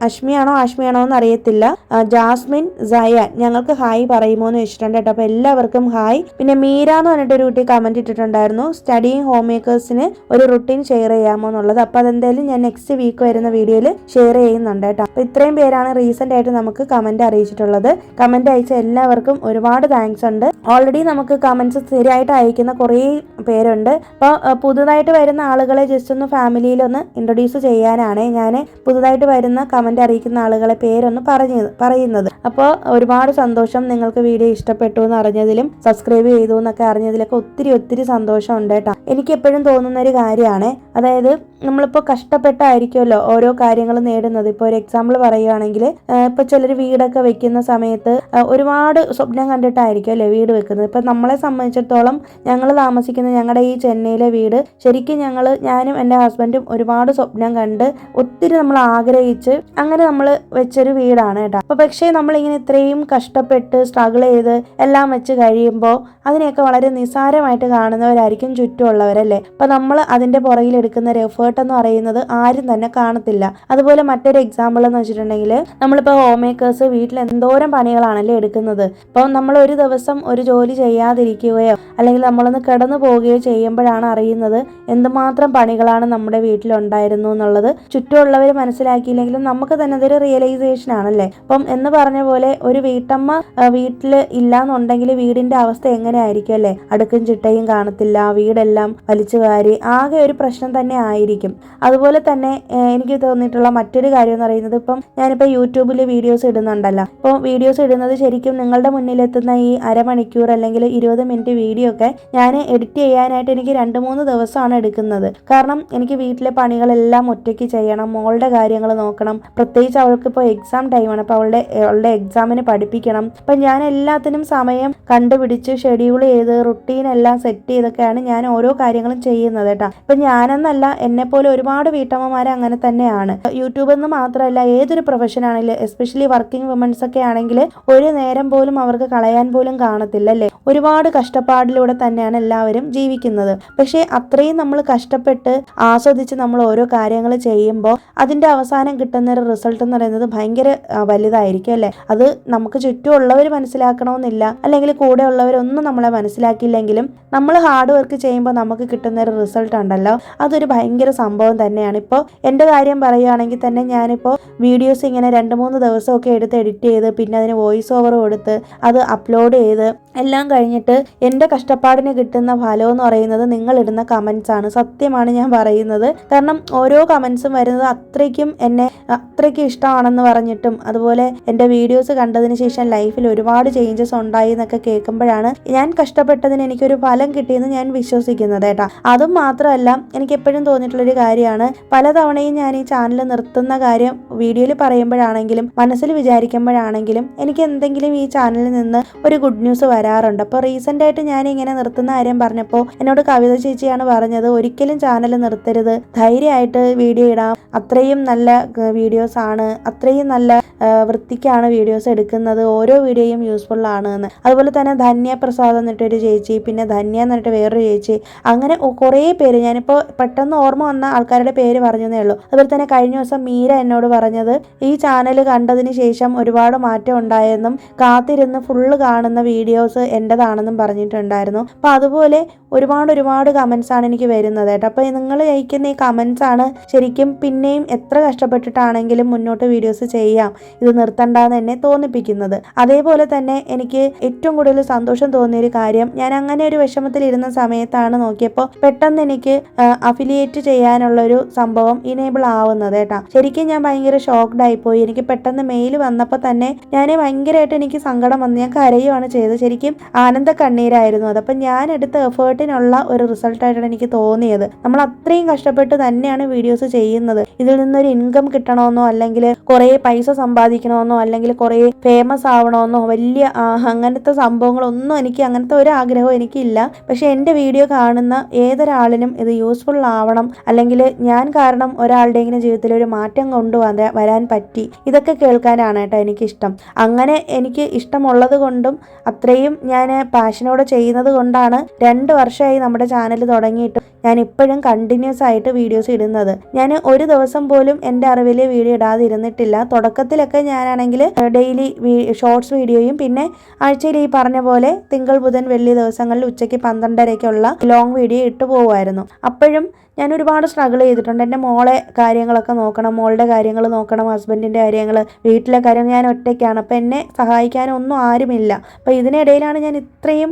S1: അഷ്മിയാണോ എന്ന് അറിയത്തില്ല, ജാസ്മിൻ, സയാൻ, ഞങ്ങൾക്ക് ഹായ് പറയുമോ എന്ന് ചോദിച്ചിട്ടുണ്ട് കേട്ടോ. അപ്പോൾ എല്ലാവർക്കും ഹായ്. പിന്നെ മീര എന്ന് പറഞ്ഞിട്ടൊരു കുട്ടി കമന്റ് ഇട്ടിട്ടുണ്ടായിരുന്നു, സ്റ്റഡിങ് ഹോം മേക്കേഴ്സിന് ഒരു റുട്ടീൻ ഷെയർ ചെയ്യാമോ എന്നുള്ളത്. അപ്പോൾ അതെന്തായാലും ഞാൻ നെക്സ്റ്റ് വീക്ക് വരുന്ന വീഡിയോയിൽ ഷെയർ ചെയ്യുന്നുണ്ട് കേട്ടോ. അപ്പോൾ ഇത്രയും പേരാണ് റീസെന്റ് ആയിട്ട് നമുക്ക് കമന്റ് അറിയിച്ചിട്ടുള്ളത്. കമന്റ് അയച്ച എല്ലാവർക്കും ഒരുപാട് താങ്ക്സ് ഉണ്ട്. ഓൾറെഡി നമുക്ക് കമന്റ്സ് സ്ഥിരമായിട്ട് അയക്കുന്ന കുറേ പേരുണ്ട്. അപ്പോൾ പുതുതായിട്ട് വരുന്ന ആളുകളെ ജസ്റ്റ് ഒന്ന് ഫാമിലിയിലൊന്ന് ഇൻട്രൊഡ്യൂസ് ചെയ്യാനാണ് ഞാൻ പുതുതായിട്ട് വരുന്ന കമന്റ് അറിയിക്കുന്ന ആളുകളെ പേരൊന്ന് പറയുന്നത്. അപ്പോൾ ഒരുപാട് സന്തോഷം, നിങ്ങൾക്ക് വീഡിയോ ഇഷ്ടപ്പെട്ടു എന്ന് അറിഞ്ഞതിലും സബ്സ്ക്രൈബ് ചെയ്തു എന്നൊക്കെ അറിഞ്ഞതിലൊക്കെ ഒത്തിരി സന്തോഷം ഉണ്ട് കേട്ടോ. എനിക്ക് എപ്പോഴും തോന്നുന്ന ഒരു കാര്യമാണ്, അതായത് നമ്മളിപ്പോൾ കഷ്ടപ്പെട്ടായിരിക്കുമല്ലോ ഓരോ കാര്യങ്ങൾ നേടുന്നത്. ഇപ്പോൾ ഒരു എക്സാമ്പിൾ പറയുകയാണെങ്കിൽ ഇപ്പോൾ ചിലർ വീടൊക്കെ വെക്കുന്ന സമയത്ത് ഒരുപാട് സ്വപ്നം കണ്ടിട്ടായിരിക്കും അല്ലേ വീട് വെക്കുന്നത്. ഇപ്പം നമ്മളെ സംബന്ധിച്ചിടത്തോളം ഞങ്ങൾ താമസിക്കുന്ന ഞങ്ങളുടെ ഈ ചെന്നൈയിലെ വീട് ശരിക്കും ഞാനും എൻ്റെ ഹസ്ബൻഡും ഒരുപാട് സ്വപ്നം കണ്ട് ഒത്തിരി നമ്മൾ ആഗ്രഹിച്ച് അങ്ങനെ നമ്മൾ വെച്ചൊരു വീടാണ് കേട്ടോ. അപ്പോൾ പക്ഷേ നമ്മളിങ്ങനെ ഇത്രയും കഷ്ടപ്പെട്ട് സ്ട്രഗിൾ ചെയ്ത് എല്ലാം വെച്ച് കഴിയുമ്പോൾ അതിനെയൊക്കെ വളരെ നിസ്സാരമായിട്ട് കാണുന്നവരായിരിക്കും ചുറ്റുമുള്ളവരല്ലേ. അപ്പോൾ നമ്മൾ അതിൻ്റെ പുറകിൽ എടുക്കുന്ന ഒരു എഫേർട്ട് എന്ന് പറയുന്നത് ആരും തന്നെ കാണത്തില്ല. അതുപോലെ മറ്റൊരു എക്സാമ്പിൾ എന്ന് വെച്ചിട്ടുണ്ടെങ്കിൽ നമ്മളിപ്പോൾ ഹോം മേക്കേഴ്സ് വീട്ടിൽ എന്തോരം പണികളാണല്ലേ എടുക്കുന്നത്. അപ്പോൾ നമ്മൾ ഒരു ദിവസം ഒരു ജോലി ചെയ്യാതിരിക്കുകയോ അല്ലെങ്കിൽ നമ്മളൊന്ന് കിടന്നു പോവുകയോ ചെയ്യുമ്പോഴാണ് അറിയുന്നത് എന്തുമാത്രം പണികളാണ് നമ്മുടെ വീട്ടിലുണ്ടായിരുന്നു എന്നുള്ളത്. ചുറ്റുമുള്ളവർ മനസ്സിലാക്കിയില്ലെങ്കിലും നമുക്ക് തന്നെ അതൊരു റിയലൈസേഷൻ ആണല്ലേ. അപ്പം എന്ന് പറഞ്ഞ പോലെ ഒരു വീട്ടമ്മ വീട്ടിൽ ഇല്ലാന്നുണ്ടെങ്കിൽ വീടിന്റെ അവസ്ഥ എങ്ങനെയായിരിക്കും അല്ലേ. അടുക്കും ചിട്ടയും കാണത്തില്ല, വീടെല്ലാം വലിച്ചു വാരി ആകെ ഒരു പ്രശ്നം തന്നെ ആയിരിക്കും. അതുപോലെ തന്നെ എനിക്ക് തോന്നിയിട്ടുള്ള മറ്റൊരു കാര്യം എന്ന് പറയുന്നത്, ഇപ്പം ഞാനിപ്പോൾ യൂട്യൂബിൽ വീഡിയോസ് ഇടുന്നുണ്ടല്ലോ. അപ്പോൾ വീഡിയോസ് ഇടുന്നത് ശരിക്കും നിങ്ങളുടെ മുന്നിലെത്തുന്ന ഈ അരമണിക്കൂർ അല്ലെങ്കിൽ 20 മിനിറ്റ് വീഡിയോ ഒക്കെ ഞാൻ എഡിറ്റ് ചെയ്യാനായിട്ട് എനിക്ക് 2-3 ദിവസമാണ് എടുക്കുന്നത്. കാരണം എനിക്ക് വീട്ടിലെ പണികളെല്ലാം ഒറ്റയ്ക്ക് ചെയ്യണം, മോളുടെ കാര്യങ്ങൾ നോക്കണം. പ്രത്യേകിച്ച് അവൾക്കിപ്പോൾ എക്സാം ടൈമാണ്. അപ്പോൾ അവളുടെ എക്സാമിന് പഠിപ്പിക്കണം. അപ്പം ഞാൻ എല്ലാത്തിനും സമയം കണ്ടുപിടിച്ച് ഷെഡ്യൂൾ ചെയ്ത് റുട്ടീൻ എല്ലാം സെറ്റ് ചെയ്തൊക്കെയാണ് ഞാൻ ഓരോ കാര്യങ്ങളും ചെയ്യുന്നത് കേട്ടോ. ഇപ്പം ഞാനെന്നല്ല, എന്നെപ്പോലെ ഒരുപാട് വീട്ടമ്മമാർ അങ്ങനെ തന്നെയാണ്. യൂട്യൂബ് എന്ന് മാത്രമല്ല, ഏതൊരു പ്രൊഫഷൻ ആണെങ്കിലും എസ്പെഷ്യലി വർക്കിംഗ് വുമൻസ് ഒക്കെ ആണെങ്കിൽ ഒരു നേരം പോലും അവർക്ക് കളയാൻ പോലും കാണത്തില്ല അല്ലേ. ഒരുപാട് കഷ്ടപ്പാടിലൂടെ തന്നെയാണ് എല്ലാവരും ജീവിക്കുന്നത്. പക്ഷേ അത്രയും നമ്മൾ കഷ്ടപ്പെട്ട് ആസ്വദിച്ച് നമ്മൾ ഓരോ കാര്യങ്ങൾ ചെയ്യുമ്പോൾ അതിൻ്റെ അവസാനം കിട്ടുന്ന ഒരു റിസൾട്ട് എന്ന് പറയുന്നത് ഭയങ്കര വലുതായിരിക്കും അല്ലേ. അത് നമുക്ക് ചുറ്റുമുള്ളവർ മനസ്സിലാക്കണമെന്നില്ല, അല്ലെങ്കിൽ കൂടെ ഉള്ളവരൊന്നും നമ്മളെ മനസ്സിലാക്കിയില്ലെങ്കിലും നമ്മൾ ഹാർഡ് വർക്ക് ചെയ്യുമ്പോൾ നമുക്ക് കിട്ടുന്ന ഒരു റിസൾട്ട് ഉണ്ടല്ലോ, അതൊരു ഭയങ്കര സംഭവം തന്നെയാണ്. ഇപ്പോൾ എൻ്റെ കാര്യം പറയുകയാണെങ്കിൽ തന്നെ ഞാനിപ്പോൾ വീഡിയോസ് ഇങ്ങനെ 2-3 ദിവസമൊക്കെ എടുത്ത് എഡിറ്റ് ചെയ്ത് പിന്നെ അതിന് വോയിസ് ഓവർ കൊടുത്ത് അത് അപ്ലോഡ് ചെയ്ത് എല്ലാം കഴിഞ്ഞിട്ട് എൻ്റെ കഷ്ടപ്പാടിന് കിട്ടുന്ന ഫലം എന്ന് പറയുന്നത് നിങ്ങൾ ഇടുന്ന കമൻസ് ആണ്. സത്യമാണ് ഞാൻ പറയുന്നത്. കാരണം ഓരോ കമൻസും വരുന്നത് അത്രയ്ക്കും എന്നെ അത്രയ്ക്കും ഇഷ്ടമാണെന്ന് പറഞ്ഞിട്ടും അതുപോലെ എൻ്റെ വീഡിയോസ് കണ്ടതിന് ശേഷം ലൈഫിൽ ഒരുപാട് ചേഞ്ചസ് ഉണ്ടായി എന്നൊക്കെ കേൾക്കുമ്പോഴാണ് ഞാൻ കഷ്ടപ്പെട്ടതിന് എനിക്കൊരു ഫലം കിട്ടിയെന്ന് ഞാൻ വിശ്വസിക്കുന്നത് കേട്ടോ. അതും മാത്രമല്ല, എനിക്ക് എപ്പോഴും തോന്നിയിട്ടുള്ളൊരു കാര്യമാണ്, പലതവണയും ഞാൻ ഈ ചാനൽ നിർത്തുന്ന കാര്യം വീഡിയോയിൽ പറയുമ്പോഴാണെങ്കിലും മനസ്സിൽ വിചാരിക്കുമ്പോഴാണെങ്കിലും എനിക്ക് എന്തെങ്കിലും ഈ ചാനലിൽ നിന്ന് ഒരു ഗുഡ് ന്യൂസ് വരാറുണ്ട്. അപ്പോൾ റീസെൻ്റ് ആയിട്ട് ഞാൻ ഇങ്ങനെ നിർത്തുന്ന കാര്യം പറഞ്ഞപ്പോൾ എന്നോട് കവിത ചേച്ചിയാണ് പറഞ്ഞത്, ഒരിക്കലും ചാനൽ നിർത്തരുത്, ധൈര്യമായിട്ട് വീഡിയോ ഇടാം, അത്രയും നല്ല വീഡിയോസ് ആണ്, അത്രയും നല്ല വൃത്തിക്കാണ് വീഡിയോസ് എടുക്കുന്നത്, ഓരോ വീഡിയോയും യൂസ്ഫുൾ ആണ് എന്ന്. അതുപോലെ തന്നെ ധന്യ പ്രസാദ് എന്നിട്ടൊരു ചേച്ചി, പിന്നെ ധന്യ എന്നിട്ട് വേറൊരു ചേച്ചി, അങ്ങനെ കുറേ പേര്, ഞാനിപ്പോൾ പെട്ടെന്ന് ഓർമ്മ വന്ന ആൾക്കാരുടെ പേര് പറഞ്ഞതേ ഉള്ളൂ. അതുപോലെ തന്നെ കഴിഞ്ഞ ദിവസം മീര എന്നോട് പറഞ്ഞത് ഈ ചാനൽ കണ്ടതിന് ശേഷം ഒരുപാട് മാറ്റം ഉണ്ടായെന്നും കാത്തിരുന്ന് ഫുള്ള് കാണുന്ന വീഡിയോസ് എൻ്റെതാണെന്നും പറഞ്ഞിട്ടുണ്ടായിരുന്നു. അപ്പോൾ അതുപോലെ ഒരുപാട് കമൻസ് ആണ് എനിക്ക് വരുന്നത് കേട്ടോ. അപ്പോൾ നിങ്ങൾ അയക്കുന്ന ഈ കമൻസ് ആണ് ശരിക്കും പിന്നെയും എത്ര കഷ്ടപ്പെട്ടിട്ടാണെങ്കിലും മുന്നോട്ട് വീഡിയോസ് ചെയ്യാം, ഇത് നിർത്തണ്ടെന്ന് എന്നെ തോന്നിപ്പിക്കുന്നത്. അതേപോലെ തന്നെ എനിക്ക് ഏറ്റവും കൂടുതൽ സന്തോഷം തോന്നിയൊരു കാര്യം, ഞാൻ അങ്ങനെ ഒരു വിഷമത്തിലിരുന്ന സമയത്താണ് നോക്കിയപ്പോൾ പെട്ടെന്ന് എനിക്ക് അഫിലിയേറ്റ് ചെയ്യാനുള്ളൊരു സംഭവം ഇനേബിൾ ആവുന്നത് കേട്ടോ. ശരിക്കും ഞാൻ ഭയങ്കര ഷോക്ക്ഡ് ആയിപ്പോയി. എനിക്ക് പെട്ടെന്ന് മെയിൽ വന്നപ്പോൾ തന്നെ ഞാൻ ഭയങ്കരമായിട്ട് എനിക്ക് സങ്കടം വന്നു, ഞാൻ കരയുവാണ് ചെയ്തത്. ശരിക്കും ആനന്ദ കണ്ണീരായിരുന്നു അത്. അപ്പം ഞാൻ എടുത്ത എഫേർട്ടിനുള്ള ഒരു റിസൾട്ടായിട്ടാണ് എനിക്ക് തോന്നിയത്. നമ്മൾ അത്രയും കഷ്ടപ്പെട്ട് തന്നെയാണ് വീഡിയോസ് ചെയ്യുന്നത്. ഇതിൽ നിന്നൊരു ഇൻകം കിട്ടണമെന്നോ അല്ലെങ്കിൽ കുറേ പൈസ സമ്പാദിക്കണമെന്നോ അല്ലെങ്കിൽ കുറേ ഫേമസ് ആവണമെന്നോ വലിയ അങ്ങനത്തെ സംഭവങ്ങളൊന്നും എനിക്ക് അങ്ങനത്തെ ഒരു ആഗ്രഹവും എനിക്കില്ല. പക്ഷെ എൻ്റെ വീഡിയോ കാണുന്ന ഏതൊരാളിനും ഇത് യൂസ്ഫുൾ ആവണം, അല്ലെങ്കിൽ ഞാൻ കാരണം ഒരാളുടെയെങ്കിലും ജീവിതത്തിൽ ഒരു മാറ്റം വരാൻ പറ്റി, ഇതൊക്കെ കേൾക്കാനാണ് കേട്ടോ എനിക്കിഷ്ടം. അങ്ങനെ എനിക്ക് ഇഷ്ടമുള്ളത് കൊണ്ടും അത്രയും ഞാൻ പാഷനോടെ ചെയ്യുന്നത് കൊണ്ടാണ് 2 വർഷമായി നമ്മുടെ ചാനൽ തുടങ്ങിയിട്ട് ഞാൻ ഇപ്പോഴും കണ്ടിന്യൂസ് ആയിട്ട് വീഡിയോസ് ഇടുന്നത്. ഞാൻ ഒരു ദിവസം പോലും എൻ്റെ അറിവിൽ വീഡിയോ ഇടാതെ ഇരുന്നിട്ടില്ല. തുടക്കത്തിലൊക്കെ ഞാനാണെങ്കിൽ ഡെയിലി ഷോർട്സ് വീഡിയോയും പിന്നെ ആഴ്ചയിൽ ഈ പറഞ്ഞ പോലെ തിങ്കൾ ബുധൻ വെള്ളി ദിവസങ്ങളിൽ ഉച്ചയ്ക്ക് 12:30-ക്കുള്ള ലോങ് വീഡിയോ ഇട്ട് പോകുമായിരുന്നു. അപ്പോഴും ഞാൻ ഒരുപാട് സ്ട്രഗിൾ ചെയ്തിട്ടുണ്ട്. എൻ്റെ മോളെ കാര്യങ്ങളൊക്കെ നോക്കണം, മോളുടെ കാര്യങ്ങൾ നോക്കണം, ഹസ്ബൻഡിൻ്റെ കാര്യങ്ങൾ, വീട്ടിലെ കാര്യം. ഞാൻ ഒറ്റയ്ക്കാണ്, അപ്പം എന്നെ സഹായിക്കാനൊന്നും ആരുമില്ല. അപ്പം ഇതിനിടയിലാണ് ഞാൻ ഇത്രയും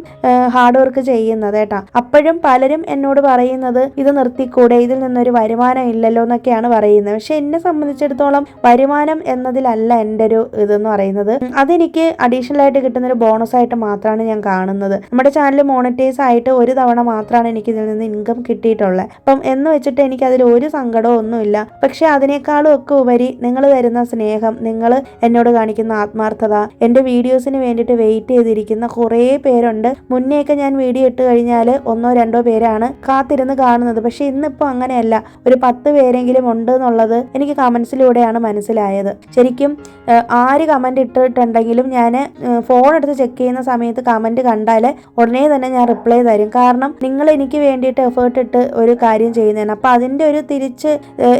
S1: ഹാർഡ് വർക്ക് ചെയ്യുന്നത് കേട്ടോ. അപ്പോഴും പലരും എന്നോട് പറയുന്നത് ഇത് നിർത്തിക്കൂടെ, ഇതിൽ നിന്നൊരു വരുമാനം ഇല്ലല്ലോ എന്നൊക്കെയാണ് പറയുന്നത്. പക്ഷെ എന്നെ സംബന്ധിച്ചിടത്തോളം വരുമാനം എന്നതിലല്ല എൻ്റെ ഒരു ഇതെന്ന് പറയുന്നത്. അതെനിക്ക് അഡീഷണൽ ആയിട്ട് കിട്ടുന്നൊരു ബോണസ് ആയിട്ട് മാത്രമാണ് ഞാൻ കാണുന്നത്. നമ്മുടെ ചാനൽ മോണിറ്റൈസ് ആയിട്ട് ഒരു തവണ മാത്രമാണ് എനിക്ക് ഇതിൽ നിന്ന് ഇൻകം കിട്ടിയിട്ടുള്ളത്. അപ്പം എന്ന് വെച്ചിട്ട് എനിക്ക് അതിൽ ഒരു സങ്കടവും ഒന്നുമില്ല. പക്ഷെ അതിനേക്കാളും ഒക്കെ ഉപരി നിങ്ങൾ തരുന്ന സ്നേഹം, നിങ്ങൾ എന്നോട് കാണിക്കുന്ന ആത്മാർത്ഥത, എൻ്റെ വീഡിയോസിന് വേണ്ടിയിട്ട് വെയിറ്റ് ചെയ്തിരിക്കുന്ന കുറേ പേരുണ്ട്. മുന്നേയൊക്കെ ഞാൻ വീഡിയോ ഇട്ട് കഴിഞ്ഞാൽ 1-2 പേരാണ് കാത്തിരുന്ന് കാണുന്നത്. പക്ഷെ ഇന്നിപ്പോൾ അങ്ങനെയല്ല, ഒരു 10 പേരെങ്കിലും ഉണ്ട് എന്നുള്ളത് എനിക്ക് കമൻസിലൂടെയാണ് മനസ്സിലായത്. ശരിക്കും ആര് കമൻറ്റ് ഇട്ടിട്ടുണ്ടെങ്കിലും ഞാൻ ഫോൺ എടുത്ത് ചെക്ക് ചെയ്യുന്ന സമയത്ത് കമൻറ്റ് കണ്ടാൽ ഉടനെ തന്നെ ഞാൻ റിപ്ലൈ തരും. കാരണം നിങ്ങൾ എനിക്ക് വേണ്ടിയിട്ട് എഫേർട്ട് ഇട്ട് ഒരു കാര്യം ചെയ്യുന്നതാണ്. അപ്പോൾ അതിൻ്റെ ഒരു തിരിച്ച്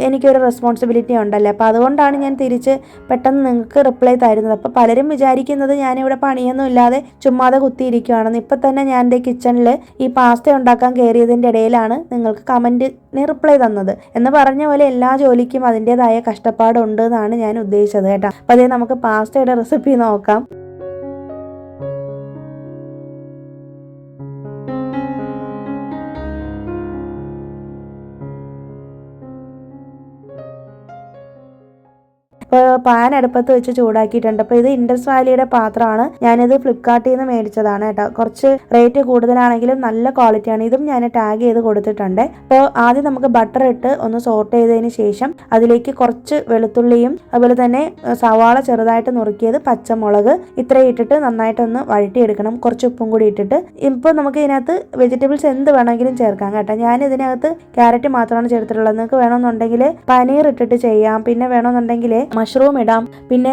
S1: എനിക്കൊരു റെസ്പോൺസിബിലിറ്റി ഉണ്ടല്ലോ. അപ്പോൾ അതുകൊണ്ടാണ് ഞാൻ തിരിച്ച് പെട്ടെന്ന് നിങ്ങൾക്ക് റിപ്ലൈ തരുന്നത്. അപ്പോൾ പലരും വിചാരിക്കുന്നത് ഞാനിവിടെ പണിയൊന്നും ഇല്ലാതെ ചുമ്മാതെ കുത്തിയിരിക്കുകയാണെന്ന്. ഇപ്പം തന്നെ ഞാൻ എൻ്റെ കിച്ചണിൽ ഈ പാസ്ത ഉണ്ടാക്കാൻ കയറിയതിൻ്റെ ഇടയിലാണ് നിങ്ങൾക്ക് കമൻറ്റിന് റിപ്ലൈ തന്നത്. എന്ന് പറഞ്ഞ പോലെ എല്ലാ ജോലിക്കും അതിൻ്റെതായ കഷ്ടപ്പാടുണ്ട് എന്നാണ് ഞാൻ ഉദ്ദേശിച്ചത് കേട്ടോ. അപ്പോൾ അതേ നമുക്ക് പാസ്തയുടെ റെസിപ്പി നോക്കാം. ഇപ്പോൾ പാൻ അടുപ്പത്ത് വെച്ച് ചൂടാക്കിയിട്ടുണ്ട്. അപ്പോൾ ഇത് ഇൻഡസ് വാലിയുടെ പാത്രമാണ്. ഞാനിത് ഫ്ലിപ്കാർട്ടിൽ നിന്ന് മേടിച്ചതാണ് കേട്ടോ. കുറച്ച് റേറ്റ് കൂടുതലാണെങ്കിലും നല്ല ക്വാളിറ്റിയാണ്. ഇതും ഞാൻ ടാഗ് ചെയ്ത് കൊടുത്തിട്ടുണ്ട്. അപ്പോൾ ആദ്യം നമുക്ക് ബട്ടർ ഇട്ട് ഒന്ന് സോട്ട് ചെയ്തതിന് ശേഷം അതിലേക്ക് കുറച്ച് വെളുത്തുള്ളിയും അതുപോലെ തന്നെ സവാള ചെറുതായിട്ട് നുറുക്കിയത്, പച്ചമുളക് ഇത്രയും ഇട്ടിട്ട് നന്നായിട്ടൊന്ന് വഴറ്റിയെടുക്കണം. കുറച്ച് ഉപ്പും കൂടി ഇട്ടിട്ട് ഇപ്പോൾ നമുക്ക് ഇതിനകത്ത് വെജിറ്റബിൾസ് എന്ത് വേണമെങ്കിലും ചേർക്കാം കേട്ടോ. ഞാൻ ഇതിനകത്ത് ക്യാരറ്റ് മാത്രമാണ് ചേർത്തിട്ടുള്ളത്. നിങ്ങൾക്ക് വേണമെന്നുണ്ടെങ്കിൽ പനീർ ഇട്ടിട്ട് ചെയ്യാം, പിന്നെ വേണമെന്നുണ്ടെങ്കിൽ മഷ്റൂം ഇടാം, പിന്നെ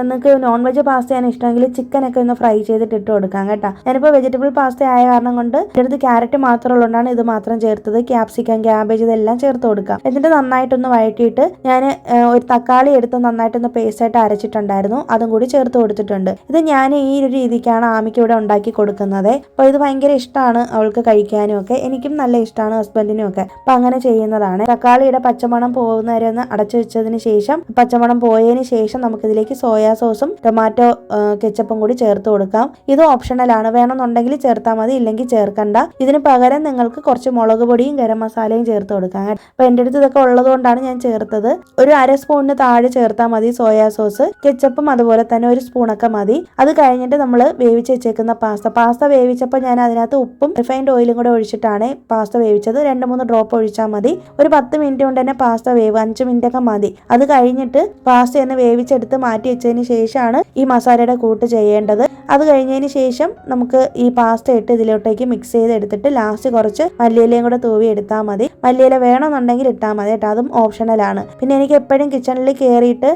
S1: നിങ്ങൾക്ക് നോൺ വെജ് പാസ്തയാണ് ഇഷ്ടമെങ്കിൽ ചിക്കനൊക്കെ ഒന്ന് ഫ്രൈ ചെയ്തിട്ട് ഇട്ട് കൊടുക്കാം കേട്ടോ. ഞാനിപ്പോൾ വെജിറ്റബിൾ പാസ്ത ആയ കാരണം കൊണ്ട് ഇതിനകത്ത് ക്യാരറ്റ് മാത്രം ഉള്ളതുകൊണ്ടാണ് ഇത് മാത്രം ചേർത്തത്. ക്യാപ്സിക്കം, ക്യാബേജ് ഇതെല്ലാം ചേർത്ത് കൊടുക്കാം. എന്നിട്ട് നന്നായിട്ടൊന്ന് വഴറ്റിയിട്ട് ഞാൻ ഒരു തക്കാളി എടുത്ത് നന്നായിട്ടൊന്ന് പേസ്റ്റായിട്ട് അരച്ചിട്ടുണ്ടായിരുന്നു, അതും കൂടി ചേർത്ത് കൊടുത്തിട്ടുണ്ട്. ഇത് ഞാൻ ഈ ഒരു രീതിക്കാണ് ആമിക്ക് ഇവിടെ ഉണ്ടാക്കി കൊടുക്കുന്നത്. അപ്പോൾ ഇത് ഭയങ്കര ഇഷ്ടമാണ് അവൾക്ക് കഴിക്കാനും ഒക്കെ, എനിക്കും നല്ല ഇഷ്ടമാണ്, ഹസ്ബൻഡിനും ഒക്കെ. അപ്പം അങ്ങനെ ചെയ്യുന്നതാണ്. തക്കാളിയുടെ പച്ചമണം പോകുന്നവരെ ഒന്ന് അടച്ചു വെച്ചതിന് ശേഷം പച്ചമണം പോയ ആയതിനു ശേഷം നമുക്കിതിലേക്ക് സോയാ സോസും ടൊമാറ്റോ കെച്ചപ്പും കൂടി ചേർത്ത് കൊടുക്കാം. ഇത് ഓപ്ഷണലാണ്, വേണമെന്നുണ്ടെങ്കിൽ ചേർത്താൽ മതി, ഇല്ലെങ്കിൽ ചേർക്കണ്ട. ഇതിന് പകരം നിങ്ങൾക്ക് കുറച്ച് മുളക് പൊടിയും ഗരം മസാലയും ചേർത്ത് കൊടുക്കാം. അപ്പോൾ എൻ്റെ അടുത്ത് ഇതൊക്കെ ഉള്ളത് കൊണ്ടാണ് ഞാൻ ചേർത്തത്. ഒരു 1/2 സ്പൂണിന് താഴെ ചേർത്താൽ മതി സോയാ സോസ്. കെച്ചപ്പും അതുപോലെ തന്നെ 1 സ്പൂണൊക്കെ മതി. അത് കഴിഞ്ഞിട്ട് നമ്മൾ വേവിച്ച് വെച്ചേക്കുന്ന പാസ്ത വേവിച്ചപ്പോൾ ഞാൻ അതിനകത്ത് ഉപ്പും റിഫൈൻഡ് ഓയിലും കൂടെ ഒഴിച്ചിട്ടാണ് പാസ്ത വേവിച്ചത്. 2-3 ഡ്രോപ്പ് ഒഴിച്ചാൽ മതി. ഒരു 10 മിനിറ്റ് കൊണ്ട് തന്നെ പാസ്ത വേവ്, 5 മിനിറ്റ് ഒക്കെ മതി. അത് കഴിഞ്ഞിട്ട് പാസ്ത ഒന്ന് വേവിച്ചെടുത്ത് മാറ്റി വെച്ചതിന് ശേഷമാണ് ഈ മസാലയുടെ കൂട്ട് ചെയ്യേണ്ടത്. അത് കഴിഞ്ഞതിന് ശേഷം നമുക്ക് ഈ പാസ്ത ഇട്ട് ഇതിലോട്ടേക്ക് മിക്സ് ചെയ്തെടുത്തിട്ട് ലാസ്റ്റ് കുറച്ച് മല്ലിയിലയും കൂടെ തൂവി എടുത്താൽ മതി. മല്ലിയില വേണമെന്നുണ്ടെങ്കിൽ ഇട്ടാൽ മതി കേട്ടോ, അതും ഓപ്ഷണലാണ്. പിന്നെ എനിക്ക് എപ്പോഴും കിച്ചണിൽ കയറിയിട്ട്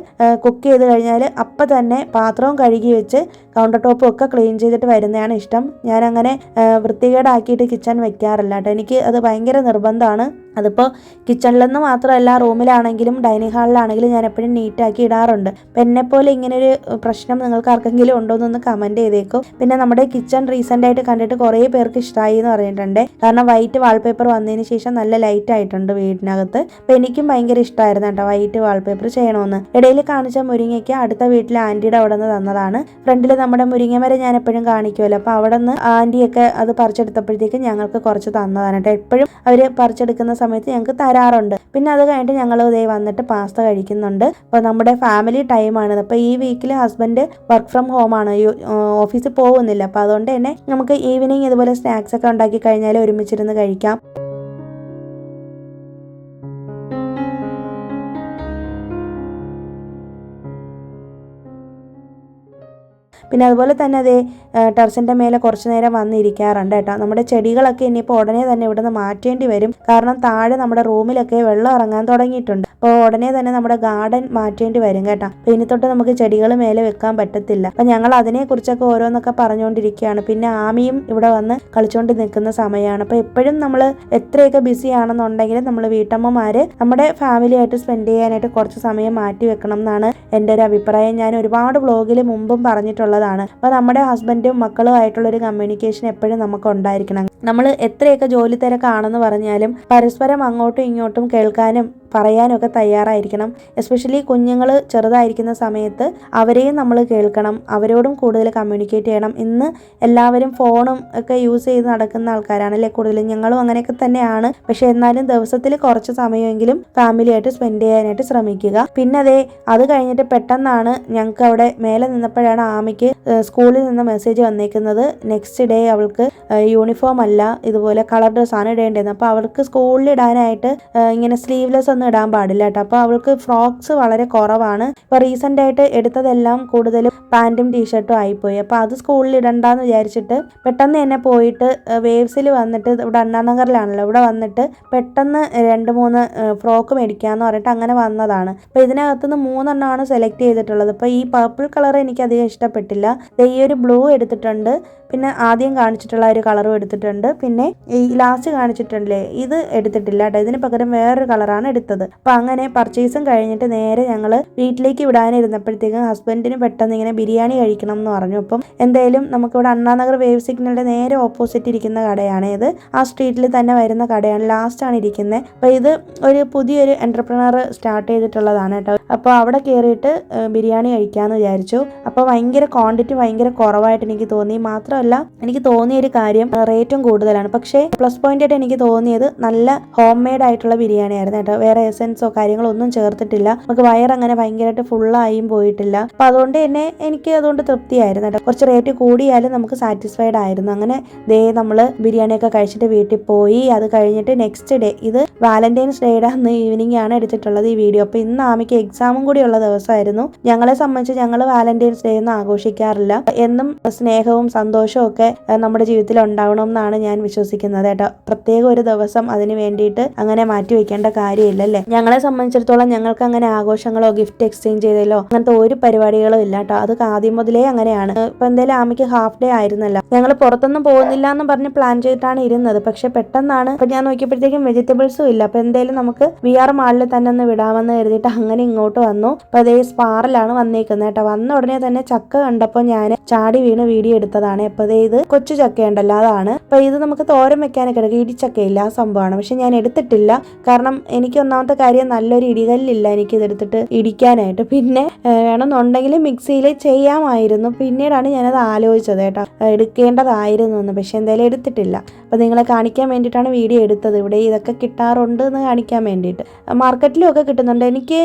S1: കുക്ക് ചെയ്ത് കഴിഞ്ഞാൽ അപ്പം തന്നെ പാത്രവും കഴുകി വെച്ച് കൗണ്ടർ ടോപ്പും ഒക്കെ ക്ലീൻ ചെയ്തിട്ട് വരുന്നതാണ് ഇഷ്ടം. ഞാൻ അങ്ങനെ വൃത്തികേടാക്കിയിട്ട് കിച്ചൺ വെക്കാറില്ല കേട്ടോ, എനിക്ക് അത് ഭയങ്കര നിർബന്ധമാണ്. അതിപ്പോൾ കിച്ചണിലെന്ന് മാത്രമല്ല, റൂമിലാണെങ്കിലും ഡൈനിങ് ഹാളിലാണെങ്കിലും ഞാൻ എപ്പോഴും നീറ്റാക്കി ഇടാറുണ്ട്. അപ്പം എന്നെപ്പോലെ ഇങ്ങനൊരു പ്രശ്നം നിങ്ങൾക്ക് ആർക്കെങ്കിലും ഉണ്ടോ എന്നൊന്ന് കമൻറ്റ് ചെയ്തേക്കും. പിന്നെ നമ്മുടെ കിച്ചൺ റീസെൻ്റ് ആയിട്ട് കണ്ടിട്ട് കുറേ പേർക്ക് ഇഷ്ടമായി എന്ന് പറഞ്ഞിട്ടുണ്ട്. കാരണം വൈറ്റ് വാൾപേപ്പർ വന്നതിന് ശേഷം നല്ല ലൈറ്റ് ആയിട്ടുണ്ട് വീടിനകത്ത്. അപ്പം എനിക്കും ഭയങ്കര ഇഷ്ടമായിരുന്നു കേട്ടോ വൈറ്റ് വാൾപേപ്പർ ചെയ്യണമെന്ന്. ഇടയിൽ കാണിച്ച മുരിങ്ങയ്ക്ക് അടുത്ത വീട്ടിലെ ആൻറ്റിയുടെ അവിടെ നിന്ന് തന്നതാണ്. ഫ്രണ്ടിൽ നമ്മുടെ മുരിങ്ങ മരം ഞാൻ എപ്പോഴും കാണിക്കുമല്ലോ, അപ്പോൾ അവിടെ നിന്ന് ആൻറ്റിയൊക്കെ അത് പറിച്ചെടുത്തപ്പോഴത്തേക്കും ഞങ്ങൾക്ക് കുറച്ച് തന്നതാണ് കേട്ടോ. എപ്പോഴും അവർ പറിച്ചെടുക്കുന്ന സമയത്ത് ഞങ്ങൾക്ക് തരാറുണ്ട്. പിന്നെ അത് കഴിഞ്ഞിട്ട് ഞങ്ങൾ ഇതേ വന്നിട്ട് പാസ്ത കഴിക്കുന്നുണ്ട്. അപ്പോൾ നമ്മുടെ ഫാമിലി ടൈമാണ്. അപ്പോൾ ഈ വീക്കിൽ ഹസ്ബൻഡ് വർക്ക് ഫ്രം ഹോം ആണ്, ഓഫീസിൽ പോകുന്നില്ല. അപ്പോൾ അതുകൊണ്ട് തന്നെ നമുക്ക് ഈവനിങ് ഇതുപോലെ സ്നാക്സ് ഒക്കെ ഉണ്ടാക്കി കഴിഞ്ഞാൽ ഒരുമിച്ചിരുന്ന് കഴിക്കാം. പിന്നെ അതുപോലെ തന്നെ അതേ ടെറസിൻ്റെ മേലെ കുറച്ച് നേരം വന്നിരിക്കാറുണ്ട് കേട്ടോ. നമ്മുടെ ചെടികളൊക്കെ ഇനിയിപ്പോൾ ഉടനെ തന്നെ ഇവിടെ നിന്ന് മാറ്റേണ്ടി വരും. കാരണം താഴെ നമ്മുടെ റൂമിലൊക്കെ വെള്ളം ഇറങ്ങാൻ തുടങ്ങിയിട്ടുണ്ട്. അപ്പോൾ ഉടനെ തന്നെ നമ്മുടെ ഗാർഡൻ മാറ്റേണ്ടി വരും കേട്ടോ. അപ്പോൾ ഇനി തൊട്ട് നമുക്ക് ചെടികൾ മേലെ വെക്കാൻ പറ്റത്തില്ല. അപ്പം ഞങ്ങൾ അതിനെക്കുറിച്ചൊക്കെ ഓരോന്നൊക്കെ പറഞ്ഞുകൊണ്ടിരിക്കുകയാണ്. പിന്നെ ആമിയും ഇവിടെ വന്ന് കളിച്ചുകൊണ്ട് നിൽക്കുന്ന സമയമാണ്. അപ്പോൾ എപ്പോഴും നമ്മൾ എത്രയൊക്കെ ബിസി ആണെന്നുണ്ടെങ്കിലും നമ്മൾ വീട്ടമ്മമാർ നമ്മുടെ ഫാമിലിയായിട്ട് സ്പെൻഡ് ചെയ്യാനായിട്ട് കുറച്ച് സമയം മാറ്റി വെക്കണം എന്നാണ് എൻ്റെ ഒരു അഭിപ്രായം. ഞാൻ ഒരുപാട് വ്ളോഗിൽ മുമ്പും പറഞ്ഞിട്ടുള്ളത്. അപ്പോൾ നമ്മുടെ ഹസ്ബൻഡും മക്കളും ആയിട്ടുള്ളൊരു കമ്മ്യൂണിക്കേഷൻ എപ്പോഴും നമുക്ക് ഉണ്ടായിരിക്കണം. നമ്മൾ എത്രയൊക്കെ ജോലി തിരക്കാണെന്ന് പറഞ്ഞാലും പരസ്പരം അങ്ങോട്ടും ഇങ്ങോട്ടും കേൾക്കാനും പറയാനൊക്കെ തയ്യാറായിരിക്കണം. എസ്പെഷ്യലി കുഞ്ഞുങ്ങൾ ചെറുതായിരിക്കുന്ന സമയത്ത് അവരെയും നമ്മൾ കേൾക്കണം, അവരോടും കൂടുതൽ കമ്മ്യൂണിക്കേറ്റ് ചെയ്യണം. ഇന്ന് എല്ലാവരും ഫോണും ഒക്കെ യൂസ് ചെയ്ത് നടക്കുന്ന ആൾക്കാരാണല്ലേ കൂടുതലും. ഞങ്ങളും അങ്ങനെയൊക്കെ തന്നെയാണ്. പക്ഷെ എന്നാലും ദിവസത്തിൽ കുറച്ച് സമയമെങ്കിലും ഫാമിലിയായിട്ട് സ്പെൻഡ് ചെയ്യാനായിട്ട് ശ്രമിക്കുക. പിന്നെ അത് കഴിഞ്ഞിട്ട് പെട്ടെന്നാണ് ഞങ്ങൾക്ക് അവിടെ മേലെ നിന്നപ്പോഴാണ് ആമിക്ക് സ്കൂളിൽ നിന്ന് മെസ്സേജ് വന്നേക്കുന്നത്. നെക്സ്റ്റ് ഡേ അവൾക്ക് യൂണിഫോം അല്ല, ഇതുപോലെ കളർ ഡ്രസ്സാണ് ഇടേണ്ടത്. അപ്പോൾ അവൾക്ക് സ്കൂളിൽ ഇടാനായിട്ട് ഇങ്ങനെ സ്ലീവ്ലെസ് ഒന്നും ഇടാൻ പാടില്ല കേട്ടോ. അപ്പോൾ അവൾക്ക് ഫ്രോക്സ് വളരെ കുറവാണ്. ഇപ്പോൾ റീസെൻ്റ് ആയിട്ട് എടുത്തതെല്ലാം കൂടുതലും പാൻറ്റും ടീഷർട്ടും ആയിപ്പോയി. അപ്പോൾ അത് സ്കൂളിൽ ഇടണ്ടെന്ന് വിചാരിച്ചിട്ട് പെട്ടെന്ന് തന്നെ പോയിട്ട് വേവ്സിൽ വന്നിട്ട് ഇവിടെ അണ്ണാനഗറിലാണല്ലോ, ഇവിടെ വന്നിട്ട് പെട്ടെന്ന് 2-3 ഫ്രോക്ക് മേടിക്കാമെന്ന് പറഞ്ഞിട്ട് അങ്ങനെ വന്നതാണ്. അപ്പോൾ ഇതിനകത്തുനിന്ന് 3 എണ്ണമാണ് സെലക്ട് ചെയ്തിട്ടുള്ളത്. അപ്പോൾ ഈ പർപ്പിൾ കളർ എനിക്ക് അധികം ഇഷ്ടപ്പെട്ടില്ല. ഈ ഒരു ബ്ലൂ എടുത്തിട്ടുണ്ട്, പിന്നെ ആദ്യം കാണിച്ചിട്ടുള്ള ഒരു കളറും എടുത്തിട്ടുണ്ട്, പിന്നെ ഈ ലാസ്റ്റ് കാണിച്ചിട്ടുണ്ടല്ലേ ഇത് എടുത്തിട്ടില്ല കേട്ടോ. ഇതിന് പകരം വേറൊരു കളറാണ് എടുത്തത്. അപ്പോൾ അങ്ങനെ പർച്ചേസും കഴിഞ്ഞിട്ട് നേരെ ഞങ്ങൾ വീട്ടിലേക്ക് വിടാനിരുന്നപ്പോഴത്തേക്കും ഹസ്ബൻഡിന് പെട്ടെന്ന് ഇങ്ങനെ ബിരിയാണി കഴിക്കണം എന്ന് പറഞ്ഞു. അപ്പം എന്തായാലും നമുക്കിവിടെ അണ്ണാനഗർ വേവ് സിഗ്നലിൻ്റെ നേരെ ഓപ്പോസിറ്റ് ഇരിക്കുന്ന കടയാണ് ഇത്. ആ സ്ട്രീറ്റിൽ തന്നെ വരുന്ന കടയാണ്, ലാസ്റ്റാണ് ഇരിക്കുന്നത്. അപ്പോൾ ഇത് ഒരു പുതിയൊരു എൻ്റർപ്രണർ സ്റ്റാർട്ട് ചെയ്തിട്ടുള്ളതാണ് കേട്ടോ. അപ്പോൾ അവിടെ കയറിയിട്ട് ബിരിയാണി കഴിക്കാമെന്ന് വിചാരിച്ചു. അപ്പോൾ ഭയങ്കര ക്വാണ്ടിറ്റി ഭയങ്കര കുറവായിട്ട് എനിക്ക് തോന്നി. മാത്രമല്ല എനിക്ക് തോന്നിയൊരു കാര്യം റേറ്റും കൂടുതലാണ്. പക്ഷേ പ്ലസ് പോയിന്റ് ആയിട്ട് എനിക്ക് തോന്നിയത് നല്ല ഹോം മെയ്ഡ് ആയിട്ടുള്ള ബിരിയാണി ആയിരുന്നു കേട്ടോ. വേറെ എസൻസോ കാര്യങ്ങളോ ഒന്നും ചേർത്തിട്ടില്ല. നമുക്ക് വയറങ്ങനെ ഭയങ്കരമായിട്ട് ഫുള്ളായും പോയിട്ടില്ല. അപ്പോൾ അതുകൊണ്ട് തന്നെ എനിക്ക് അതുകൊണ്ട് തൃപ്തിയായിരുന്നു കേട്ടോ. കുറച്ച് റേറ്റ് കൂടിയാലും നമുക്ക് സാറ്റിസ്ഫൈഡ് ആയിരുന്നു. അങ്ങനെ നമ്മൾ ബിരിയാണിയൊക്കെ കഴിച്ചിട്ട് വീട്ടിൽ പോയി. അത് കഴിഞ്ഞിട്ട് നെക്സ്റ്റ് ഡേ, ഇത് വാലന്റൈൻസ് ഡേയുടെ അന്ന് ഈവനിങ് ആണ് എടുത്തിട്ടുള്ളത് ഈ വീഡിയോ. അപ്പോൾ ഇന്ന് ആമിക്ക് എക്സാമും കൂടി ഉള്ള ദിവസമായിരുന്നു. ഞങ്ങളെ സംബന്ധിച്ച് ഞങ്ങൾ വാലന്റൈൻസ് ഡേ ഒന്നും ആഘോഷിക്കാറില്ല. എന്നും സ്നേഹവും സന്തോഷവും ഒക്കെ നമ്മുടെ ജീവിതത്തിൽ ഉണ്ടാവണം എന്നാണ് ഞാൻ വിശ്വസിക്കുന്നത് കേട്ടോ. പ്രത്യേക ഒരു ദിവസം അതിന് വേണ്ടിയിട്ട് അങ്ങനെ മാറ്റി വെക്കേണ്ട കാര്യമില്ലല്ലേ. ഞങ്ങളെ സംബന്ധിച്ചിടത്തോളം ഞങ്ങൾക്ക് അങ്ങനെ ആഘോഷങ്ങളോ ഗിഫ്റ്റ് എക്സ്ചേഞ്ച് ചെയ്തല്ലോ അങ്ങനത്തെ ഒരു പരിപാടികളും ഇല്ല കേട്ടോ. അത് ആദ്യം മുതലേ അങ്ങനെയാണ്. ഇപ്പൊ എന്തായാലും ആമിക്ക് ഹാഫ് ഡേ ആയിരുന്നല്ലോ. ഞങ്ങൾ പുറത്തൊന്നും പോകുന്നില്ല എന്ന് പറഞ്ഞ് പ്ലാൻ ചെയ്തിട്ടാണ് ഇരുന്നത്. പക്ഷെ പെട്ടെന്നാണ് ഇപ്പൊ ഞാൻ നോക്കിയപ്പോഴത്തേക്കും വെജിറ്റബിൾസും ഇല്ല. അപ്പൊ എന്തായാലും നമുക്ക് VR മാളിൽ തന്നെ ഒന്ന് വിടാമെന്ന് കരുതിയിട്ട് അങ്ങനെ ഇങ്ങോട്ട് വന്നു. അപ്പൊ അതേ സ്പാറിലാണ് വന്നേക്കുന്നത് കേട്ടോ. വന്ന ഉടനെ തന്നെ ചക്ക കണ്ടപ്പോൾ ഞാൻ ചാടി വീണ് വീഡിയോ എടുത്തതാണ്. അപ്പൊ ഇത് കൊച്ചു ചക്ക ഉണ്ടല്ലോ, അതാണ്. അപ്പൊ ഇത് നമുക്ക് തോരൻ വെക്കാനൊക്കെ എടുക്കും. ഇടിച്ചക്കയില്ല, ആ സംഭവമാണ്. പക്ഷെ ഞാൻ എടുത്തിട്ടില്ല. കാരണം എനിക്ക് ഒന്നാമത്തെ കാര്യം നല്ലൊരു ഇടികല്ലില്ല എനിക്ക് ഇതെടുത്തിട്ട് ഇടിക്കാനായിട്ട്. പിന്നെ വേണമെന്നുണ്ടെങ്കിൽ മിക്സിയിൽ ചെയ്യാമായിരുന്നു. പിന്നീടാണ് ഞാനത് ആലോചിച്ചത് കേട്ടോ, എടുക്കേണ്ടതായിരുന്നു എന്ന്. പക്ഷെ എന്തായാലും എടുത്തിട്ടില്ല. അപ്പോൾ നിങ്ങളെ കാണിക്കാൻ വേണ്ടിയിട്ടാണ് വീഡിയോ എടുത്തത്. ഇവിടെ ഇതൊക്കെ കിട്ടാറുണ്ട് എന്ന് കാണിക്കാൻ വേണ്ടിയിട്ട്. മാർക്കറ്റിലും ഒക്കെ കിട്ടുന്നുണ്ട്. എനിക്ക്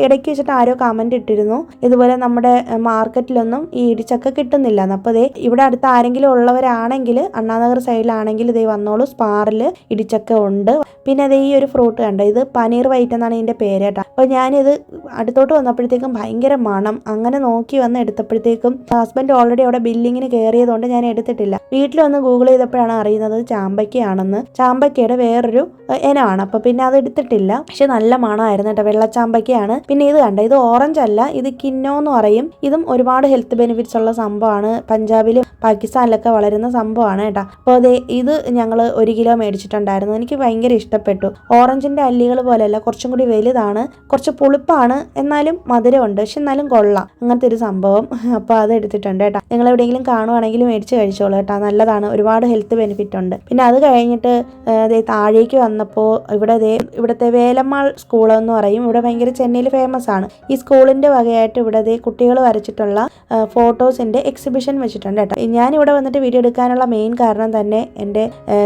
S1: ഇടയ്ക്ക് വെച്ചിട്ട് ആരോ കമൻറ്റ് ഇട്ടിരുന്നു ഇതുപോലെ നമ്മുടെ മാർക്കറ്റിലൊന്നും ഈ ഇടിച്ചക്ക കിട്ടുന്നില്ല എന്ന്. അപ്പോൾ ഇവിടെ അടുത്ത് ആരെങ്കിലും ഉള്ളവരാണെങ്കിൽ അണ്ണാനഗർ സൈഡിലാണെങ്കിൽ ഇതേ വന്നോളൂ, സ്പാറിൽ ഇടിച്ചക്ക ഉണ്ട്. പിന്നെ അതേ ഈ ഒരു ഫ്രൂട്ട് കണ്ടോ, ഇത് പനീർ വൈറ്റ് എന്നാണ് ഇതിൻ്റെ പേര് കേട്ടോ. അപ്പോൾ ഞാനിത് അടുത്തോട്ട് വന്നപ്പോഴത്തേക്കും ഭയങ്കര മണം. അങ്ങനെ നോക്കി വന്ന് എടുത്തപ്പോഴത്തേക്കും ഹസ്ബൻഡ് ഓൾറെഡി അവിടെ ബില്ലിങ്ങിന് കയറിയതുകൊണ്ട് ഞാൻ എടുത്തിട്ടില്ല. വീട്ടിൽ വന്ന് ഗൂഗിൾ ചെയ്തപ്പോഴാണ് അറിയുന്നത് ചാമ്പയ്ക്കയാണെന്ന്. ചാമ്പയ്ക്കയുടെ വേറൊരു ഇനമാണ്. അപ്പോൾ പിന്നെ അത് എടുത്തിട്ടില്ല. പക്ഷെ നല്ല മണമായിരുന്നു കേട്ടോ, വെള്ളച്ചാമ്പയ്ക്കയാണ്. പിന്നെ ഇത് കണ്ട, ഇത് ഓറഞ്ച് അല്ല, ഇത് കിന്നോ എന്ന് പറയും. ഇതും ഒരുപാട് ഹെൽത്ത് ബെനിഫിറ്റ്സ് ഉള്ള സംഭവമാണ്. പഞ്ചാബിലും പാകിസ്ഥാനിലൊക്കെ വളരുന്ന സംഭവമാണ് കേട്ടോ. അപ്പോൾ ഇത് ഞങ്ങൾ 1 കിലോ മേടിച്ചിട്ടുണ്ടായിരുന്നു. എനിക്ക് ഭയങ്കര ഇഷ്ടപ്പെട്ടു. ഓറഞ്ചിന്റെ അല്ലികൾ പോലെയല്ല, കുറച്ചും കൂടി വലുതാണ്, കുറച്ച് പുളിപ്പാണ്, എന്നാലും മധുരമുണ്ട്. പക്ഷെ എന്നാലും കൊള്ളാം, അങ്ങനത്തെ ഒരു സംഭവം. അപ്പോൾ അത് എടുത്തിട്ടുണ്ട് കേട്ടോ. നിങ്ങൾ എവിടെയെങ്കിലും കാണുവാണെങ്കിൽ മേടിച്ച് കഴിച്ചോളൂ കേട്ടോ, നല്ലതാണ്, ഒരുപാട് ഹെൽത്ത് ബെനിഫിറ്റ് ഉണ്ട്. പിന്നെ അത് കഴിഞ്ഞിട്ട് താഴേക്ക് വന്നപ്പോൾ ഇവിടുത്തെ വേലമ്മാൾ സ്കൂൾ എന്ന് പറയും. ഇവിടെ ഭയങ്കര ചെന്നൈയിൽ ഫേമസ് ആണ്. ഈ സ്കൂളിന്റെ വകയായിട്ട് ഇവിടെ കുട്ടികൾ വരച്ചിട്ടുള്ള ഫോട്ടോസിന്റെ എക്സിബിഷൻ വെച്ചിട്ടുണ്ട് കേട്ടോ. ഞാനിവിടെ വന്നിട്ട് വീഡിയോ എടുക്കാനുള്ള മെയിൻ കാരണം തന്നെ എൻ്റെ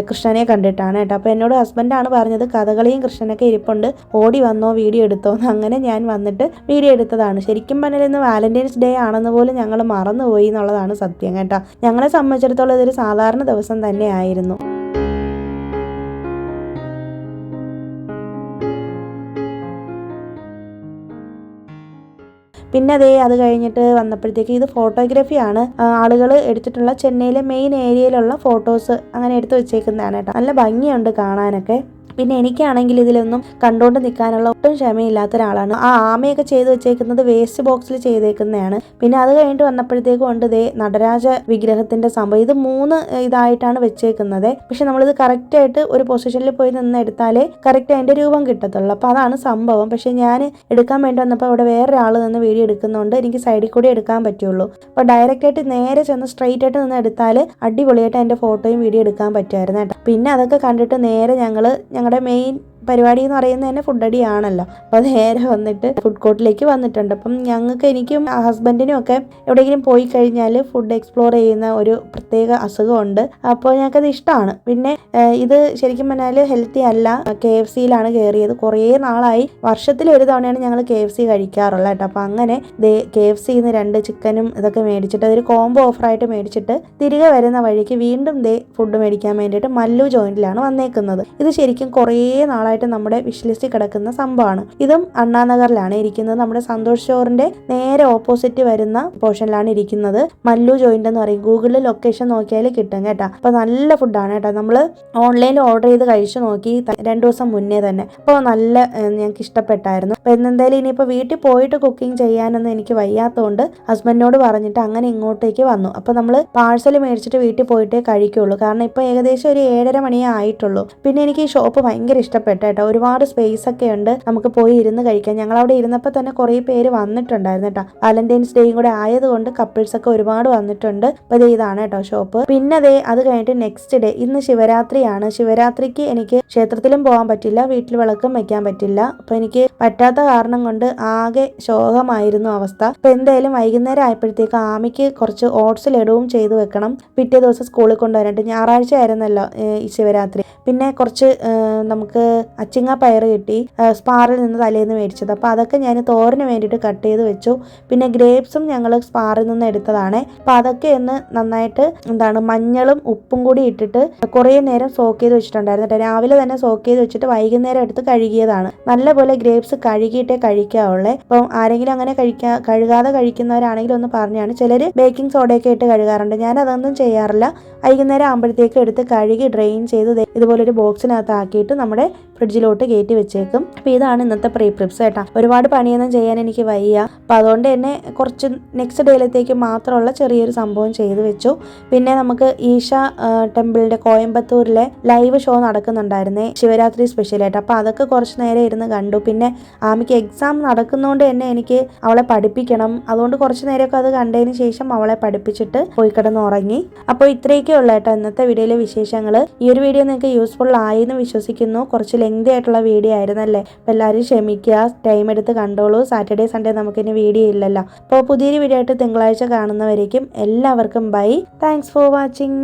S1: കൃഷ്ണനെ കണ്ടിട്ടാണ് കേട്ടോ. അപ്പോൾ എന്നോട് ഹസ്ബൻഡാണ് പറഞ്ഞത് കഥകളിയും കൃഷ്ണനൊക്കെ ഇരിപ്പുണ്ട്, ഓടി വന്നോ വീഡിയോ എടുത്തോ. അങ്ങനെ ഞാൻ വന്നിട്ട് വീഡിയോ എടുത്തതാണ്. ശരിക്കും പറഞ്ഞാൽ ഇന്ന് വാലന്റൈൻസ് ഡേ ആണെന്ന് പോലും ഞങ്ങൾ മറന്നുപോയി എന്നുള്ളതാണ് സത്യം കേട്ടോ. ഞങ്ങളെ സംബന്ധിച്ചിടത്തോളം ഇതൊരു സാധാരണ ദിവസം തന്നെ ആയിരുന്നു. പിന്നെ അത് കഴിഞ്ഞിട്ട് വന്നപ്പോഴത്തേക്ക് ഇത് ഫോട്ടോഗ്രാഫിയാണ്. ആളുകൾ എടുത്തിട്ടുള്ള ചെന്നൈയിലെ മെയിൻ ഏരിയയിലുള്ള ഫോട്ടോസ് അങ്ങനെ എടുത്ത് വെച്ചേക്കുന്നതാണ് കേട്ടോ. നല്ല ഭംഗിയുണ്ട് കാണാനൊക്കെ. പിന്നെ എനിക്കാണെങ്കിൽ ഇതിലൊന്നും കണ്ടുകൊണ്ട് നിൽക്കാനുള്ള ഒട്ടും ക്ഷമയില്ലാത്ത ഒരാളാണ്. ആ ആമയൊക്കെ ചെയ്ത് വെച്ചേക്കുന്നത് വേസ്റ്റ് ബോക്സിൽ ചെയ്തേക്കുന്നതാണ്. പിന്നെ അത് കഴിഞ്ഞിട്ട് വന്നപ്പോഴത്തേക്കും ഉണ്ട് നടരാജ വിഗ്രഹത്തിന്റെ സംഭവം. ഇത് 3 ഇതായിട്ടാണ് വെച്ചേക്കുന്നത്. പക്ഷെ നമ്മളിത് കറക്റ്റായിട്ട് ഒരു പൊസിഷനിൽ പോയി നിന്ന് എടുത്താലേ കറക്റ്റ് അതിന്റെ രൂപം കിട്ടത്തുള്ളൂ. അപ്പോൾ അതാണ് സംഭവം. പക്ഷെ ഞാൻ എടുക്കാൻ വേണ്ടി വന്നപ്പോൾ അവിടെ വേറൊരാൾ നിന്ന് വീഡിയോ എടുക്കുന്നതുകൊണ്ട് എനിക്ക് സൈഡിൽ കൂടി എടുക്കാൻ പറ്റുള്ളൂ. അപ്പോൾ ഡയറക്റ്റായിട്ട് നേരെ ചെന്ന് സ്ട്രൈറ്റ് ആയിട്ട് നിന്ന് എടുത്താൽ അടിപൊളിയായിട്ട് അതിന്റെ ഫോട്ടോയും വീഡിയോ എടുക്കാൻ പറ്റുമായിരുന്നു കേട്ടോ. പിന്നെ അതൊക്കെ കണ്ടിട്ട് നേരെ ഞങ്ങളുടെ മെയിൻ പരിപാടി എന്ന് പറയുന്നത് തന്നെ ഫുഡ് അടിയാണല്ലോ. അപ്പോൾ നേരെ വന്നിട്ട് ഫുഡ് കോർട്ടിലേക്ക് വന്നിട്ടുണ്ട്. അപ്പം എനിക്കും ഹസ്ബൻഡിനും ഒക്കെ എവിടെയെങ്കിലും പോയി കഴിഞ്ഞാൽ ഫുഡ് എക്സ്പ്ലോർ ചെയ്യുന്ന ഒരു പ്രത്യേക അസുഖമുണ്ട്. അപ്പോൾ ഞങ്ങൾക്കത് ഇഷ്ടമാണ്. പിന്നെ ഇത് ശരിക്കും പറഞ്ഞാൽ ഹെൽത്തി അല്ല. KFCയിലാണ് കയറിയത്. കുറേ നാളായി, വർഷത്തിൽ ഒരു തവണയാണ് ഞങ്ങൾ KFC കഴിക്കാറുള്ളത് കേട്ടോ. അപ്പോൾ അങ്ങനെ KFCയിൽ നിന്ന് 2 ചിക്കനും ഇതൊക്കെ മേടിച്ചിട്ട് അതൊരു കോംബോ ഓഫറായിട്ട് മേടിച്ചിട്ട് തിരികെ വരുന്ന വഴിക്ക് വീണ്ടും ഫുഡ് മേടിക്കാൻ വേണ്ടിയിട്ട് മല്ലു ജോയിന്റിലാണ് വന്നേക്കുന്നത്. ഇത് ശരിക്കും കുറേ നാളായി നമ്മുടെ വിഷ് ലിസ്റ്റിൽ കിടക്കുന്ന സംഭവമാണ്. ഇതും അണ്ണാനഗറിലാണ് ഇരിക്കുന്നത്. നമ്മുടെ സന്തോഷ് സ്റ്റോറിന്റെ നേരെ ഓപ്പോസിറ്റ് വരുന്ന പോർഷനിലാണ് ഇരിക്കുന്നത്. മല്ലു ജോയിന്റ് എന്ന് പറയും. ഗൂഗിളിൽ ലൊക്കേഷൻ നോക്കിയാൽ കിട്ടും കേട്ടോ. അപ്പൊ നല്ല ഫുഡാണ് കേട്ടോ. നമ്മൾ ഓൺലൈനിൽ ഓർഡർ ചെയ്ത് കഴിച്ചു നോക്കി 2 ദിവസം മുന്നേ തന്നെ. അപ്പോൾ നല്ല ഞങ്ങൾക്ക് ഇഷ്ടപ്പെട്ടായിരുന്നു. അപ്പൊ എന്തായാലും ഇനിയിപ്പോൾ വീട്ടിൽ പോയിട്ട് കുക്കിംഗ് ചെയ്യാനൊന്നും എനിക്ക് വയ്യാത്തതുകൊണ്ട് ഹസ്ബൻഡിനോട് പറഞ്ഞിട്ട് അങ്ങനെ ഇങ്ങോട്ടേക്ക് വന്നു. അപ്പോൾ നമ്മൾ പാഴ്സൽ മേടിച്ചിട്ട് വീട്ടിൽ പോയിട്ടേ കഴിക്കുള്ളൂ. കാരണം ഇപ്പോൾ ഏകദേശം ഒരു 7:30 മണിയേ ആയിട്ടുള്ളൂ. പിന്നെ എനിക്ക് ഈ ഷോപ്പ് ഭയങ്കര ഇഷ്ടപ്പെട്ടു കേട്ടോ. ഒരുപാട് സ്പേസ് ഒക്കെ ഉണ്ട്, നമുക്ക് പോയി ഇരുന്ന് കഴിക്കാം. ഞങ്ങൾ അവിടെ ഇരുന്നപ്പോൾ തന്നെ കുറേ പേര് വന്നിട്ടുണ്ടായിരുന്നു കേട്ടോ. വാലന്റൈൻസ് ഡേയും കൂടെ ആയതുകൊണ്ട് കപ്പിൾസ് ഒക്കെ ഒരുപാട് വന്നിട്ടുണ്ട്. അപ്പോൾ ഇതാണ് കേട്ടോ ഷോപ്പ്. പിന്നെ അത് കഴിഞ്ഞിട്ട് നെക്സ്റ്റ് ഡേ, ഇന്ന് ശിവരാത്രിയാണ്. ശിവരാത്രിക്ക് എനിക്ക് ക്ഷേത്രത്തിലും പോകാൻ പറ്റില്ല, വീട്ടിൽ വിളക്കും വെക്കാൻ പറ്റില്ല. അപ്പോൾ എനിക്ക് പറ്റാത്ത കാരണം കൊണ്ട് ആകെ ശോകമായിരുന്നു അവസ്ഥ. അപ്പോൾ എന്തായാലും വൈകുന്നേരം ആയപ്പോഴത്തേക്ക് ആമിക്ക് കുറച്ച് ഓട്സ് ലഡുവും ചെയ്ത് വെക്കണം, പിറ്റേ ദിവസം സ്കൂളിൽ കൊണ്ടുവരാനായിട്ട്. ഞായറാഴ്ച ആയിരുന്നല്ലോ ഈ ശിവരാത്രി. പിന്നെ കുറച്ച് നമുക്ക് അച്ചിങ്ങ പയർ കിട്ടി, സ്പാറിൽ നിന്ന് തലേന്ന് മേടിച്ചത്. അപ്പോൾ അതൊക്കെ ഞാൻ തോരന് വേണ്ടിയിട്ട് കട്ട് ചെയ്ത് വെച്ചു. പിന്നെ ഗ്രേപ്സും ഞങ്ങൾ സ്പാറിൽ നിന്ന് എടുത്തതാണ്. അപ്പോൾ അതൊക്കെ ഒന്ന് നന്നായിട്ട് മഞ്ഞളും ഉപ്പും കൂടി ഇട്ടിട്ട് കുറേ നേരം സോക്ക് ചെയ്ത് വെച്ചിട്ടുണ്ടായിരുന്നു. രാവിലെ തന്നെ സോക്ക് ചെയ്ത് വെച്ചിട്ട് വൈകുന്നേരം എടുത്ത് കഴുകിയതാണ്. നല്ലപോലെ ഗ്രേപ്സ് കഴുകിയിട്ടേ കഴിക്കാവുള്ളേ. അപ്പം ആരെങ്കിലും അങ്ങനെ കഴുകാതെ കഴിക്കുന്നവരാണെങ്കിലും ഒന്ന് പറഞ്ഞാണ്. ചിലർ ബേക്കിംഗ് സോഡയൊക്കെ ഇട്ട് കഴുകാറുണ്ട്. ഞാൻ അതൊന്നും ചെയ്യാറില്ല. വൈകുന്നേരം ആകുമ്പോഴത്തേക്ക് എടുത്ത് കഴുകി ഡ്രെയിൻ ചെയ്ത് ഇതുപോലൊരു ബോക്സിനകത്ത് ആക്കിയിട്ട് നമ്മുടെ ഫ്രിഡ്ജിലോട്ട് കയറ്റി വെച്ചേക്കും. അപ്പോൾ ഇതാണ് ഇന്നത്തെ പ്രിപ്സ് കേട്ടോ. ഒരുപാട് പണിയൊന്നും ചെയ്യാൻ എനിക്ക് വയ്യ. അപ്പോൾ അതുകൊണ്ട് തന്നെ കുറച്ച് നെക്സ്റ്റ് ഡേയിലത്തേക്ക് മാത്രമുള്ള ചെറിയൊരു സംഭവം ചെയ്ത് വെച്ചു. പിന്നെ നമുക്ക് ഈശ ടെമ്പിളിൻ്റെ കോയമ്പത്തൂരിലെ ലൈവ് ഷോ നടക്കുന്നുണ്ടായിരുന്നേ, ശിവരാത്രി സ്പെഷ്യലായിട്ട്. അപ്പോൾ അതൊക്കെ കുറച്ച് നേരം ഇരുന്ന് കണ്ടു. പിന്നെ ആമിക്ക് എക്സാം നടക്കുന്നതുകൊണ്ട് തന്നെ എനിക്ക് അവളെ പഠിപ്പിക്കണം. അതുകൊണ്ട് കുറച്ച് നേരമൊക്കെ അത് കണ്ടതിന് ശേഷം അവളെ പഠിപ്പിച്ചിട്ട് പോയി കിടന്ന് ഉറങ്ങി. അപ്പോൾ ഇത്രയൊക്കെ ഉള്ളൂ കേട്ടോ ഇന്നത്തെ വീഡിയോയിലെ വിശേഷങ്ങൾ. ഈ ഒരു വീഡിയോ നിങ്ങൾക്ക് യൂസ്ഫുൾ ആയെന്ന് വിശ്വസിക്കുന്നു. കുറച്ച് ലെങ്തി ആയിട്ടുള്ള വീഡിയോ ആയിരുന്നല്ലേ. അപ്പോൾ എല്ലാവരും ക്ഷമിക്കുക, ടൈം എടുത്ത് കണ്ടോളൂ. സാറ്റർഡേ സൺഡേ നമുക്കിനി വീഡിയോ ഇല്ലല്ലോ. അപ്പോൾ പുതിയൊരു വീഡിയോ ആയിട്ട് തിങ്കളാഴ്ച കാണുന്നവരേക്കും എല്ലാവർക്കും ബൈ. Thanks for watching.